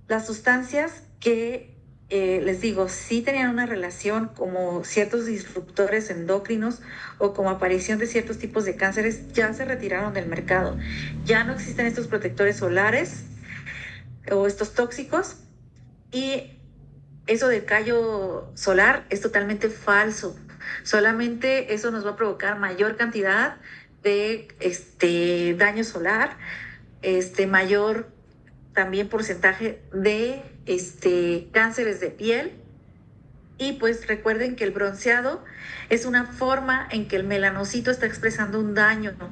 Las sustancias que, les digo, sí tenían una relación como ciertos disruptores endocrinos o como aparición de ciertos tipos de cánceres, ya se retiraron del mercado. Ya no existen estos protectores solares o estos tóxicos, y eso del callo solar es totalmente falso. Solamente eso nos va a provocar mayor cantidad de daño solar, mayor también porcentaje de cánceres de piel. Y pues recuerden que el bronceado es una forma en que el melanocito está expresando un daño, ¿no?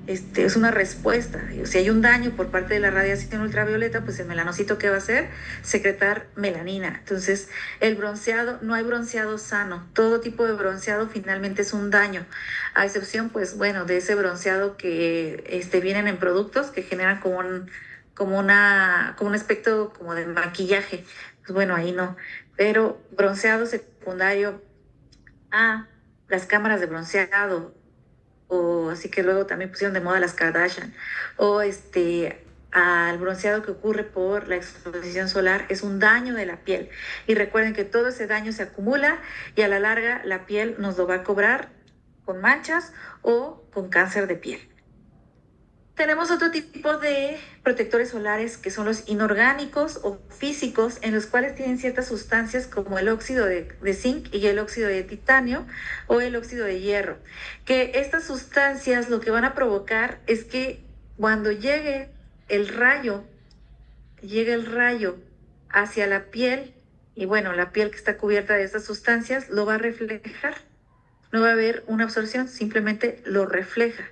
Es una respuesta. Si hay un daño por parte de la radiación ultravioleta, pues el melanocito, ¿qué va a hacer? Secretar melanina. Entonces, el bronceado, no hay bronceado sano. Todo tipo de bronceado finalmente es un daño, a excepción, pues bueno, de ese bronceado que vienen en productos que generan como un aspecto como de maquillaje. Pues bueno, ahí no. Pero bronceado secundario a las cámaras de bronceado, o así que luego también pusieron de moda las Kardashian, o al bronceado que ocurre por la exposición solar, es un daño de la piel. Y recuerden que todo ese daño se acumula y a la larga la piel nos lo va a cobrar con manchas o con cáncer de piel. Tenemos otro tipo de protectores solares que son los inorgánicos o físicos, en los cuales tienen ciertas sustancias como el óxido de zinc y el óxido de titanio o el óxido de hierro, que estas sustancias lo que van a provocar es que cuando llegue el rayo hacia la piel, y bueno, la piel que está cubierta de estas sustancias lo va a reflejar. No va a haber una absorción, simplemente lo refleja.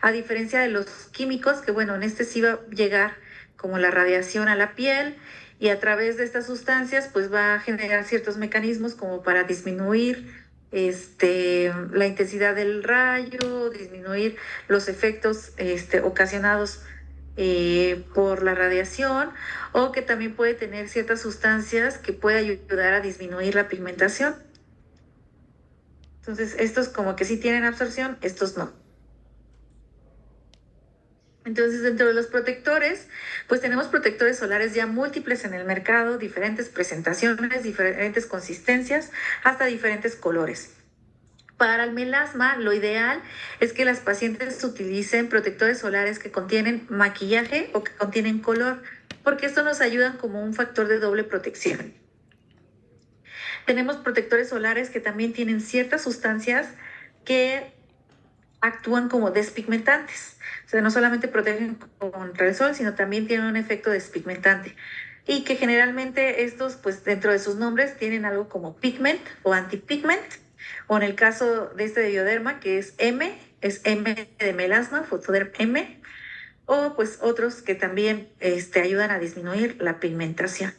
A diferencia de los químicos, que bueno, en sí va a llegar como la radiación a la piel, y a través de estas sustancias pues va a generar ciertos mecanismos como para disminuir la intensidad del rayo, disminuir los efectos ocasionados por la radiación, o que también puede tener ciertas sustancias que puede ayudar a disminuir la pigmentación. Entonces, estos como que sí tienen absorción, estos no. Entonces, dentro de los protectores, pues tenemos protectores solares ya múltiples en el mercado, diferentes presentaciones, diferentes consistencias, hasta diferentes colores. Para el melasma, lo ideal es que las pacientes utilicen protectores solares que contienen maquillaje o que contienen color, porque esto nos ayuda como un factor de doble protección. Tenemos protectores solares que también tienen ciertas sustancias que actúan como despigmentantes. O sea, no solamente protegen contra el sol, sino también tienen un efecto despigmentante. Y que generalmente estos, pues dentro de sus nombres, tienen algo como pigment o antipigment. O en el caso de de Bioderma, que es M de melasma, Photoderm M. o pues otros que también ayudan a disminuir la pigmentación.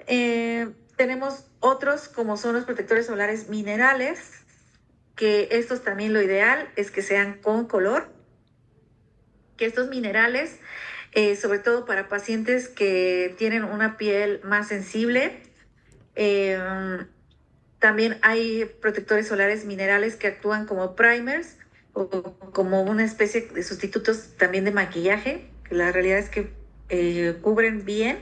Tenemos otros como son los protectores solares minerales, que estos también lo ideal es que sean con color, que estos minerales, sobre todo para pacientes que tienen una piel más sensible, eh, también hay protectores solares minerales que actúan como primers o como una especie de sustitutos también de maquillaje, que la realidad es que cubren bien.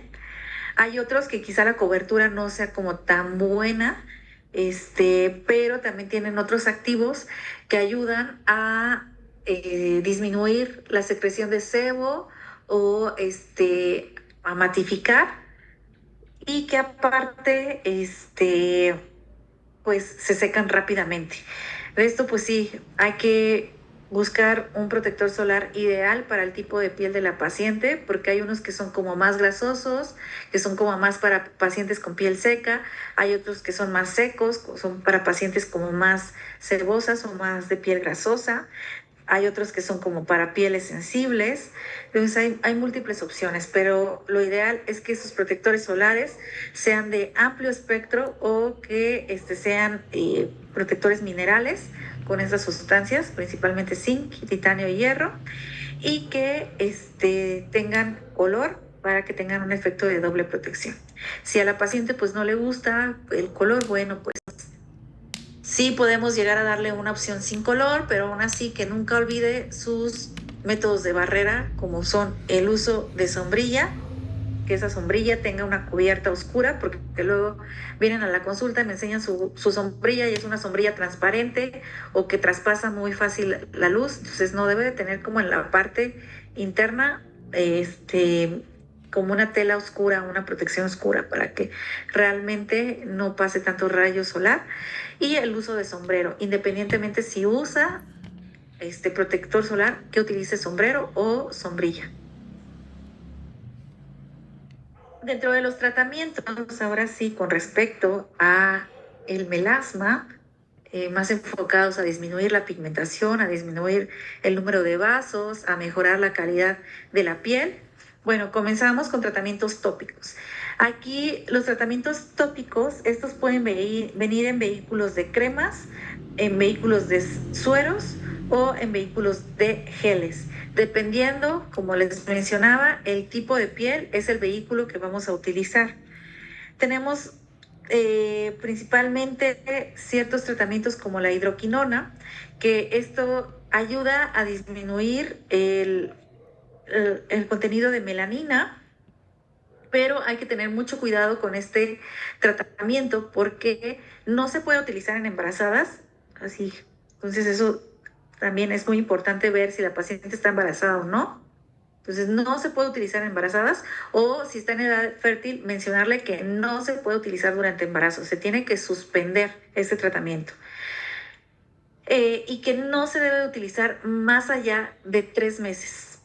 Hay otros que quizá la cobertura no sea como tan buena, pero también tienen otros activos que ayudan a disminuir la secreción de sebo o a matificar, y que aparte pues se secan rápidamente. De esto pues sí, hay que buscar un protector solar ideal para el tipo de piel de la paciente, porque hay unos que son como más grasosos, que son como más para pacientes con piel seca, hay otros que son más secos, son para pacientes como más sebosas o más de piel grasosa. Hay otros que son como para pieles sensibles. Entonces hay múltiples opciones, pero lo ideal es que esos protectores solares sean de amplio espectro o que sean protectores minerales con esas sustancias, principalmente zinc, titanio y hierro, y que tengan color para que tengan un efecto de doble protección. Si a la paciente pues no le gusta el color, bueno, pues sí podemos llegar a darle una opción sin color, pero aún así que nunca olvide sus métodos de barrera, como son el uso de sombrilla, que esa sombrilla tenga una cubierta oscura, porque luego vienen a la consulta y me enseñan su sombrilla y es una sombrilla transparente o que traspasa muy fácil la luz, entonces no debe de tener como en la parte interna como una tela oscura, una protección oscura para que realmente no pase tanto rayo solar. Y el uso de sombrero, independientemente si usa protector solar, que utilice sombrero o sombrilla. Dentro de los tratamientos, ahora sí, con respecto a el melasma, más enfocados a disminuir la pigmentación, a disminuir el número de vasos, a mejorar la calidad de la piel. Bueno, comenzamos con tratamientos tópicos. Aquí los tratamientos tópicos, estos pueden venir en vehículos de cremas, en vehículos de sueros o en vehículos de geles. Dependiendo, como les mencionaba, el tipo de piel es el vehículo que vamos a utilizar. Tenemos principalmente ciertos tratamientos como la hidroquinona, que esto ayuda a disminuir el contenido de melanina, pero hay que tener mucho cuidado con este tratamiento porque no se puede utilizar en embarazadas, así. Entonces eso también es muy importante ver si la paciente está embarazada o no. Entonces no se puede utilizar en embarazadas, o si está en edad fértil, mencionarle que no se puede utilizar durante embarazo, se tiene que suspender este tratamiento. Y que no se debe utilizar más allá de 3 meses,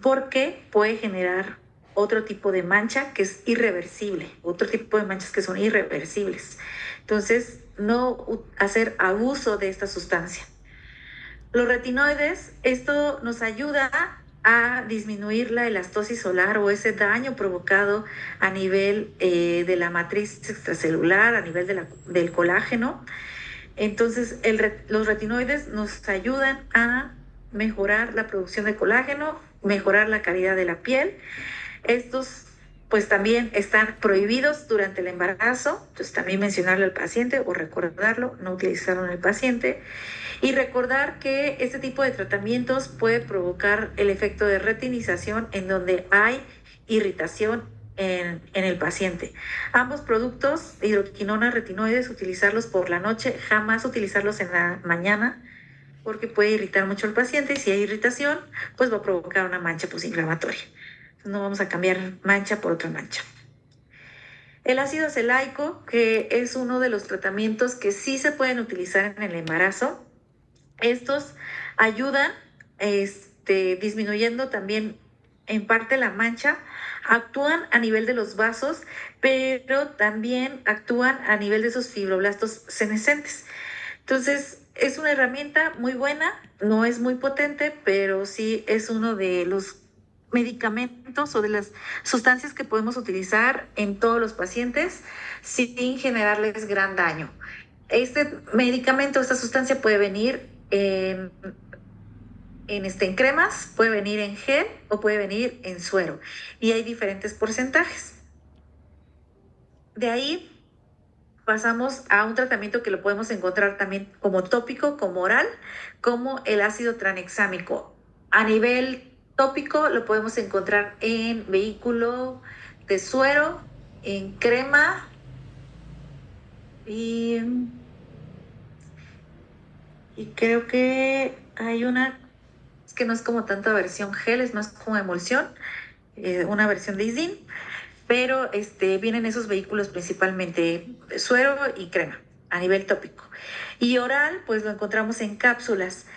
porque puede generar otro tipo de mancha que es irreversible, otro tipo de manchas que son irreversibles. Entonces, no hacer abuso de esta sustancia. Los retinoides, esto nos ayuda a disminuir la elastosis solar o ese daño provocado a nivel de la matriz extracelular, a nivel del colágeno. Entonces, los retinoides nos ayudan a mejorar la producción de colágeno, mejorar la calidad de la piel. Estos pues también están prohibidos durante el embarazo, entonces también mencionarle al paciente o recordarlo, no utilizarlo en el paciente. Y recordar que este tipo de tratamientos puede provocar el efecto de retinización en donde hay irritación en el paciente. Ambos productos, hidroquinona, retinoides, utilizarlos por la noche, jamás utilizarlos en la mañana, porque puede irritar mucho al paciente y si hay irritación, pues va a provocar una mancha posinflamatoria. No vamos a cambiar mancha por otra mancha. El ácido acelaico, que es uno de los tratamientos que sí se pueden utilizar en el embarazo. Estos ayudan disminuyendo también en parte la mancha, actúan a nivel de los vasos, pero también actúan a nivel de esos fibroblastos senescentes. Entonces, Es una herramienta muy buena, no es muy potente, pero sí es uno de los medicamentos o de las sustancias que podemos utilizar en todos los pacientes sin generarles gran daño. Este medicamento, esta sustancia puede venir en cremas, puede venir en gel o puede venir en suero. Y hay diferentes porcentajes. De ahí pasamos a un tratamiento que lo podemos encontrar también como tópico, como oral, como el ácido tranexámico. A nivel tópico lo podemos encontrar en vehículo de suero, en crema y, y creo que hay una, es que no es como tanta versión gel, es más como emulsión, una versión de ISIN, pero vienen esos vehículos principalmente suero y crema a nivel tópico. Y oral, pues lo encontramos en cápsulas.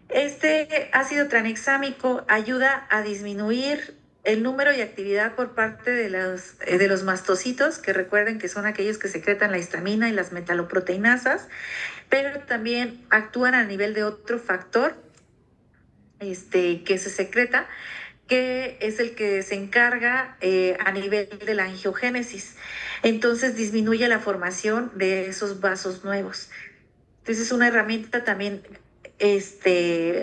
Este ácido tranexámico ayuda a disminuir el número y actividad por parte de los mastocitos, que recuerden que son aquellos que secretan la histamina y las metaloproteinasas, pero también actúan a nivel de otro factor que se secreta, que es el que se encarga a nivel de la angiogénesis. Entonces disminuye la formación de esos vasos nuevos. Entonces es una herramienta también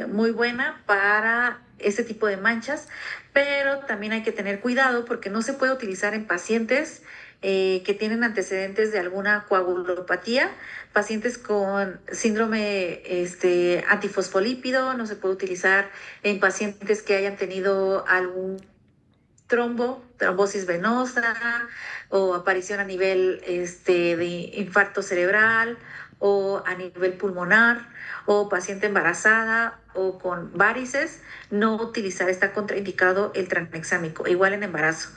muy buena para este tipo de manchas, pero también hay que tener cuidado porque no se puede utilizar en pacientes que tienen antecedentes de alguna coagulopatía, pacientes con síndrome antifosfolípido, no se puede utilizar en pacientes que hayan tenido algún trombosis venosa o aparición a nivel de infarto cerebral o a nivel pulmonar o paciente embarazada o con varices, no utilizar, está contraindicado el tranexámico, igual en embarazo,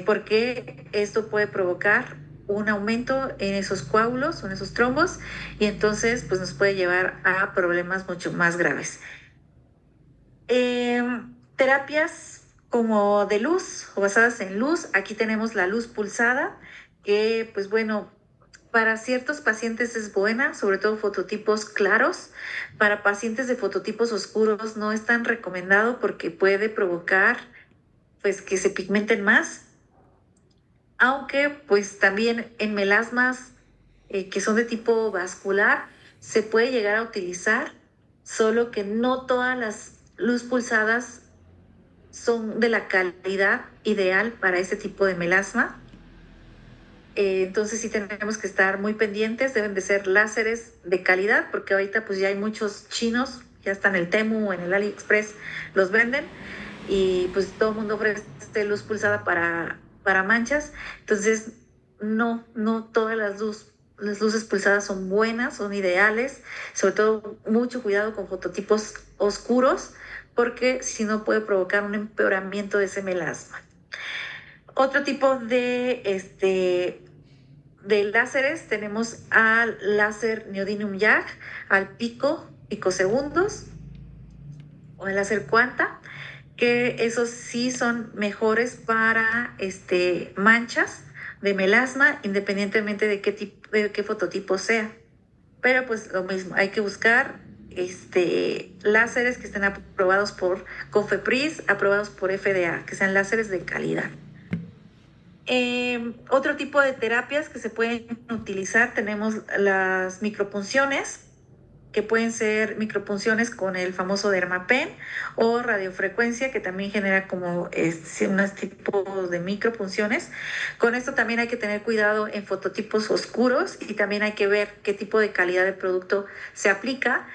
porque esto puede provocar un aumento en esos coágulos o en esos trombos y entonces pues nos puede llevar a problemas mucho más graves. Terapias como de luz o basadas en luz, aquí tenemos la luz pulsada, que pues bueno, para ciertos pacientes es buena, sobre todo fototipos claros. Para pacientes de fototipos oscuros no es tan recomendado porque puede provocar pues que se pigmenten más, aunque pues también en melasmas que son de tipo vascular se puede llegar a utilizar, solo que no todas las luz pulsadas son de la calidad ideal para este tipo de melasma. Entonces sí tenemos que estar muy pendientes, deben de ser láseres de calidad, porque ahorita pues ya hay muchos chinos, ya están en el Temu, en el AliExpress, los venden, y pues todo el mundo ofrece luz pulsada para manchas, entonces no todas las luces pulsadas son buenas, son ideales, sobre todo mucho cuidado con fototipos oscuros, porque si no puede provocar un empeoramiento de ese melasma. Otro tipo de láseres tenemos al láser neodymium YAG, al picosegundos o el láser cuanta, que esos sí son mejores para manchas de melasma, independientemente de qué fototipo sea. Pero pues lo mismo, hay que buscar láseres que estén aprobados por COFEPRIS, aprobados por FDA, que sean láseres de calidad. Otro tipo de terapias que se pueden utilizar, tenemos las micropunciones, que pueden ser micropunciones con el famoso Dermapen o radiofrecuencia, que también genera como unos tipos de micropunciones. Con esto también hay que tener cuidado en fototipos oscuros y también hay que ver qué tipo de calidad de producto se aplica.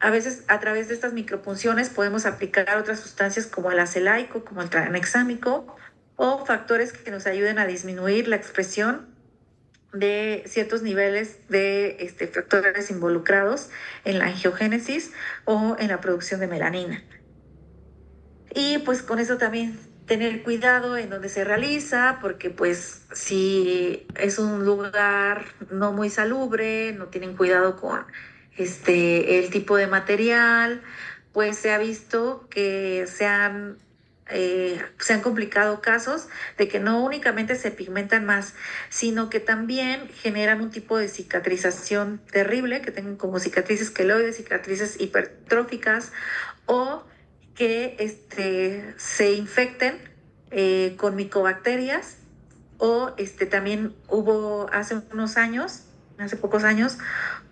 A veces a través de estas micropunciones podemos aplicar otras sustancias como el acelaico, como el tranexámico, o factores que nos ayuden a disminuir la expresión de ciertos niveles de factores involucrados en la angiogénesis o en la producción de melanina. Y pues con eso también tener cuidado en donde se realiza, porque pues si es un lugar no muy salubre, no tienen cuidado con el tipo de material, pues se ha visto que se han se han complicado casos de que no únicamente se pigmentan más, sino que también generan un tipo de cicatrización terrible, que tengan como cicatrices queloides, cicatrices hipertróficas, o que se infecten con micobacterias, o también hubo hace unos años, hace pocos años,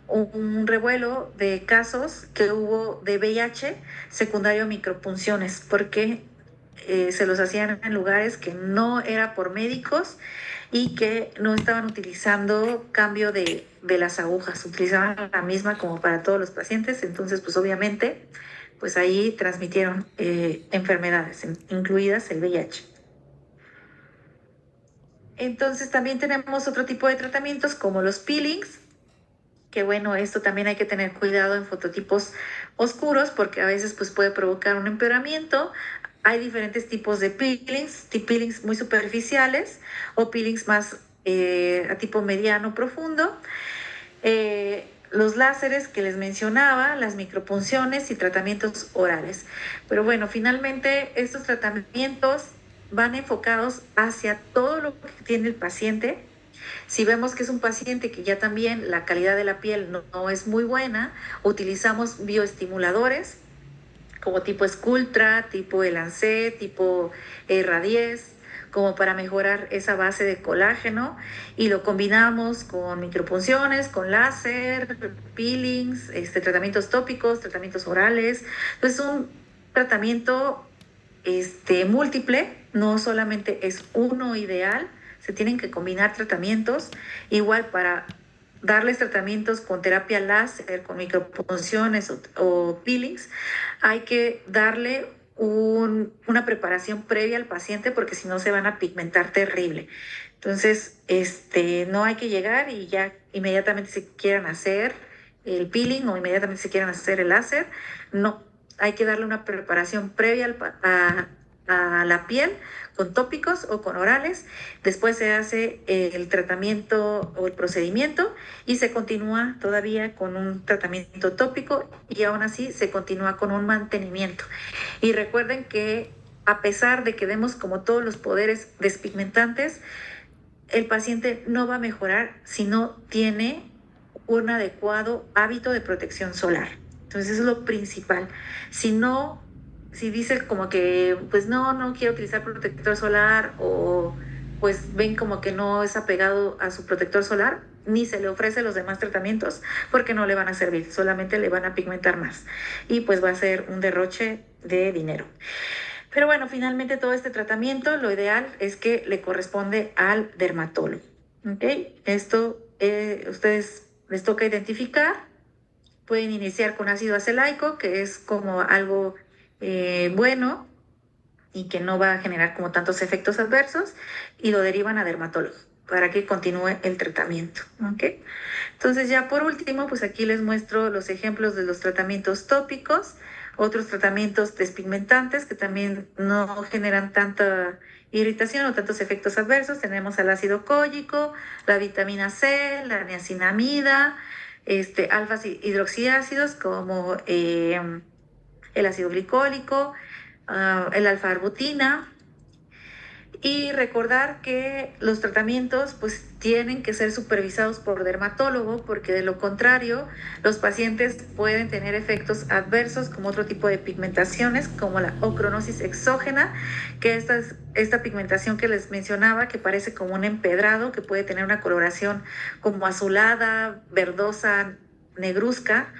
un revuelo de casos que hubo de VIH secundario a micropunciones, porque se los hacían en lugares que no era por médicos y que no estaban utilizando cambio de las agujas, utilizaban la misma como para todos los pacientes, entonces pues obviamente pues ahí transmitieron enfermedades, incluidas el VIH. Entonces también tenemos otro tipo de tratamientos como los peelings, que bueno, esto también hay que tener cuidado en fototipos oscuros porque a veces pues puede provocar un empeoramiento. Hay diferentes tipos de peelings muy superficiales o peelings más a tipo mediano profundo. Los láseres que les mencionaba, las micropunciones y tratamientos orales. Pero bueno, finalmente estos tratamientos van enfocados hacia todo lo que tiene el paciente. Si vemos que es un paciente que ya también la calidad de la piel no es muy buena, utilizamos bioestimuladores como tipo Sculptra, tipo Elancet, tipo Radies, como para mejorar esa base de colágeno y lo combinamos con micropunciones, con láser, peelings, tratamientos tópicos, tratamientos orales. Entonces un tratamiento múltiple, no solamente es uno ideal, se tienen que combinar tratamientos, igual para darles tratamientos con terapia láser, con micropunciones o peelings, hay que darle una preparación previa al paciente porque si no se van a pigmentar terrible. Entonces, no hay que llegar y ya inmediatamente se quieran hacer el peeling o inmediatamente se quieran hacer el láser. No, hay que darle una preparación previa a la piel con tópicos o con orales. Después se hace el tratamiento o el procedimiento y se continúa todavía con un tratamiento tópico y aún así se continúa con un mantenimiento. Y recuerden que a pesar de que demos como todos los poderes despigmentantes, el paciente no va a mejorar si no tiene un adecuado hábito de protección solar. Entonces eso es lo principal. Si no, si dice como que pues no quiero utilizar protector solar o pues ven como que no es apegado a su protector solar, ni se le ofrece los demás tratamientos porque no le van a servir, solamente le van a pigmentar más y pues va a ser un derroche de dinero. Pero bueno, finalmente todo este tratamiento, lo ideal es que le corresponde al dermatólogo. ¿Ok? Esto ustedes les toca identificar. Pueden iniciar con ácido acelaico, que es como algo bueno y que no va a generar como tantos efectos adversos, y lo derivan a dermatólogo para que continúe el tratamiento. ¿Ok? Entonces ya por último, pues aquí les muestro los ejemplos de los tratamientos tópicos, otros tratamientos despigmentantes que también no generan tanta irritación o tantos efectos adversos. Tenemos el ácido cólico, la vitamina C, la niacinamida, alfa hidroxiácidos como el ácido glicólico, el alfa-arbutina, y recordar que los tratamientos pues tienen que ser supervisados por dermatólogo porque de lo contrario los pacientes pueden tener efectos adversos como otro tipo de pigmentaciones como la ocronosis exógena, que esta pigmentación que les mencionaba que parece como un empedrado, que puede tener una coloración como azulada, verdosa, negruzca,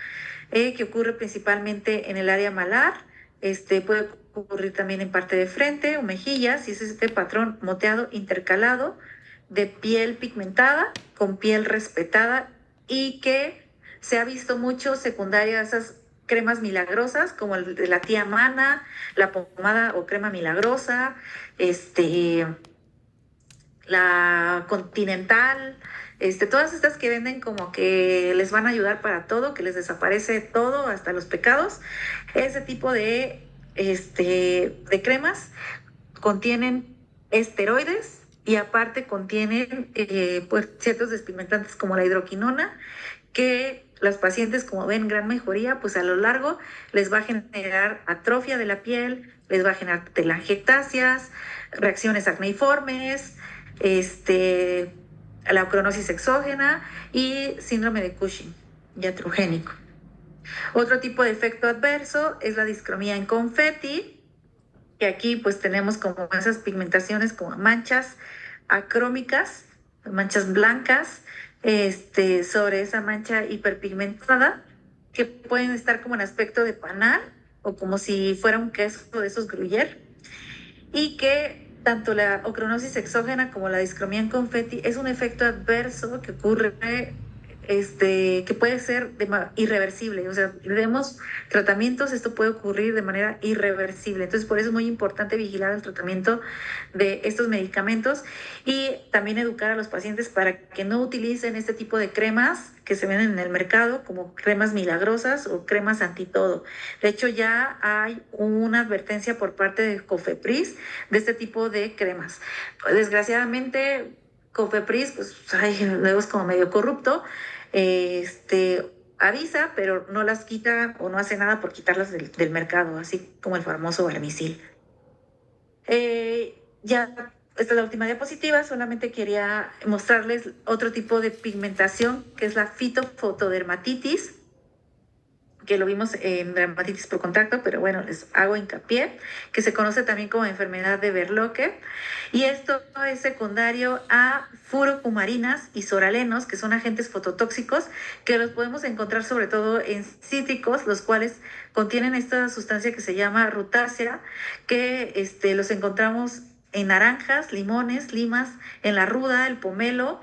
que ocurre principalmente en el área malar. Puede ocurrir también en parte de frente o mejillas, y es este patrón moteado intercalado de piel pigmentada con piel respetada y que se ha visto mucho secundaria a esas cremas milagrosas como el de la tía Mana, la pomada o crema milagrosa, la Continental, todas estas que venden como que les van a ayudar para todo, que les desaparece todo, hasta los pecados. Ese tipo de cremas contienen esteroides y aparte contienen pues, ciertos despigmentantes como la hidroquinona que las pacientes, como ven, gran mejoría, pues a lo largo les va a generar atrofia de la piel, les va a generar telangiectasias, reacciones acneiformes, la acronosis exógena y síndrome de Cushing iatrogénico. Otro tipo de efecto adverso es la discromía en confeti, que aquí pues tenemos como esas pigmentaciones como manchas acrómicas, manchas blancas, sobre esa mancha hiperpigmentada, que pueden estar como en aspecto de panal o como si fuera un queso de esos gruyère, y que tanto la ocronosis exógena como la discromía en confeti es un efecto adverso que ocurre, que puede ser irreversible. O sea, vemos tratamientos, esto puede ocurrir de manera irreversible. Entonces, por eso es muy importante vigilar el tratamiento de estos medicamentos y también educar a los pacientes para que no utilicen este tipo de cremas que se venden en el mercado como cremas milagrosas o cremas antitodo. De hecho, ya hay una advertencia por parte de COFEPRIS de este tipo de cremas. Desgraciadamente, COFEPRIS, pues, luego es como medio corrupto, avisa, pero no las quita o no hace nada por quitarlas del mercado, así como el famoso Barmisil. Ya, esta es la última diapositiva, solamente quería mostrarles otro tipo de pigmentación, que es la fitofotodermatitis, que lo vimos en dermatitis por contacto, pero bueno, les hago hincapié, que se conoce también como enfermedad de Berloque, y esto es secundario a furocumarinas y soralenos, que son agentes fototóxicos, que los podemos encontrar sobre todo en cítricos, los cuales contienen esta sustancia que se llama rutácea, que los encontramos en naranjas, limones, limas, en la ruda, el pomelo.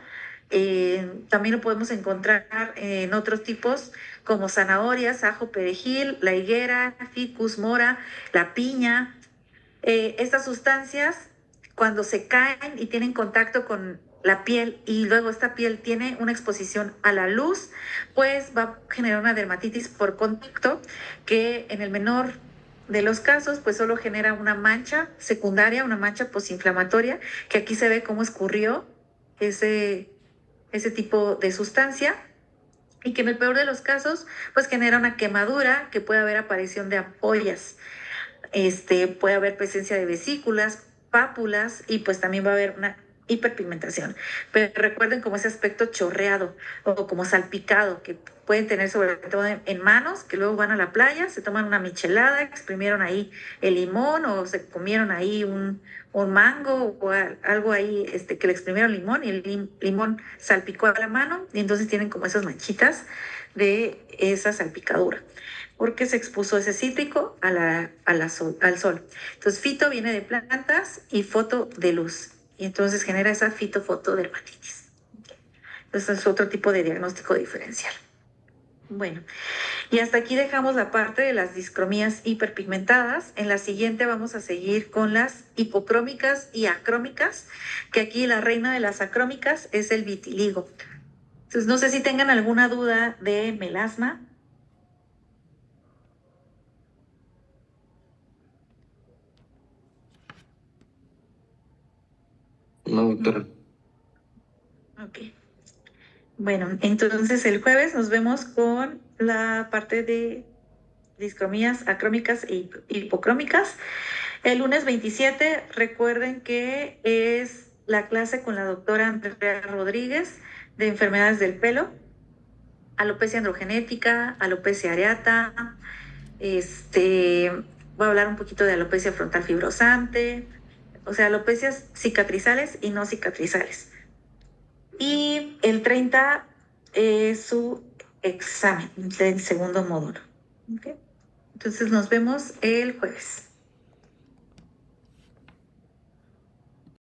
También lo podemos encontrar en otros tipos como zanahorias, ajo, perejil, la higuera, ficus, mora, la piña. Estas sustancias, cuando se caen y tienen contacto con la piel y luego esta piel tiene una exposición a la luz, pues va a generar una dermatitis por contacto que en el menor de los casos pues solo genera una mancha secundaria, una mancha posinflamatoria, que aquí se ve cómo escurrió ese tipo de sustancia, y que en el peor de los casos pues genera una quemadura, que puede haber aparición de ampollas, puede haber presencia de vesículas, pápulas, y pues también va a haber una hiperpigmentación. Pero recuerden como ese aspecto chorreado o como salpicado que pueden tener sobre todo en manos, que luego van a la playa, se toman una michelada, exprimieron ahí el limón o se comieron ahí un mango o algo ahí, que le exprimieron limón y el limón salpicó a la mano, y entonces tienen como esas manchitas de esa salpicadura, porque se expuso ese cítrico al sol. Entonces, fito viene de plantas y foto de luz, y entonces genera esa fitofotodermatitis. Entonces, es otro tipo de diagnóstico diferencial. Bueno, y hasta aquí dejamos la parte de las discromías hiperpigmentadas. En la siguiente vamos a seguir con las hipocrómicas y acrómicas, que aquí la reina de las acrómicas es el vitiligo. Entonces, no sé si tengan alguna duda de melasma. No, doctora. Ok. Bueno, entonces el jueves nos vemos con la parte de discromías acrómicas e hipocrómicas. El lunes 27, recuerden que es la clase con la doctora Andrea Rodríguez de enfermedades del pelo, alopecia androgenética, alopecia areata, voy a hablar un poquito de alopecia frontal fibrosante, o sea, alopecias cicatrizales y no cicatrizales. Y el 30 es su examen del segundo módulo. ¿Okay? Entonces nos vemos el jueves.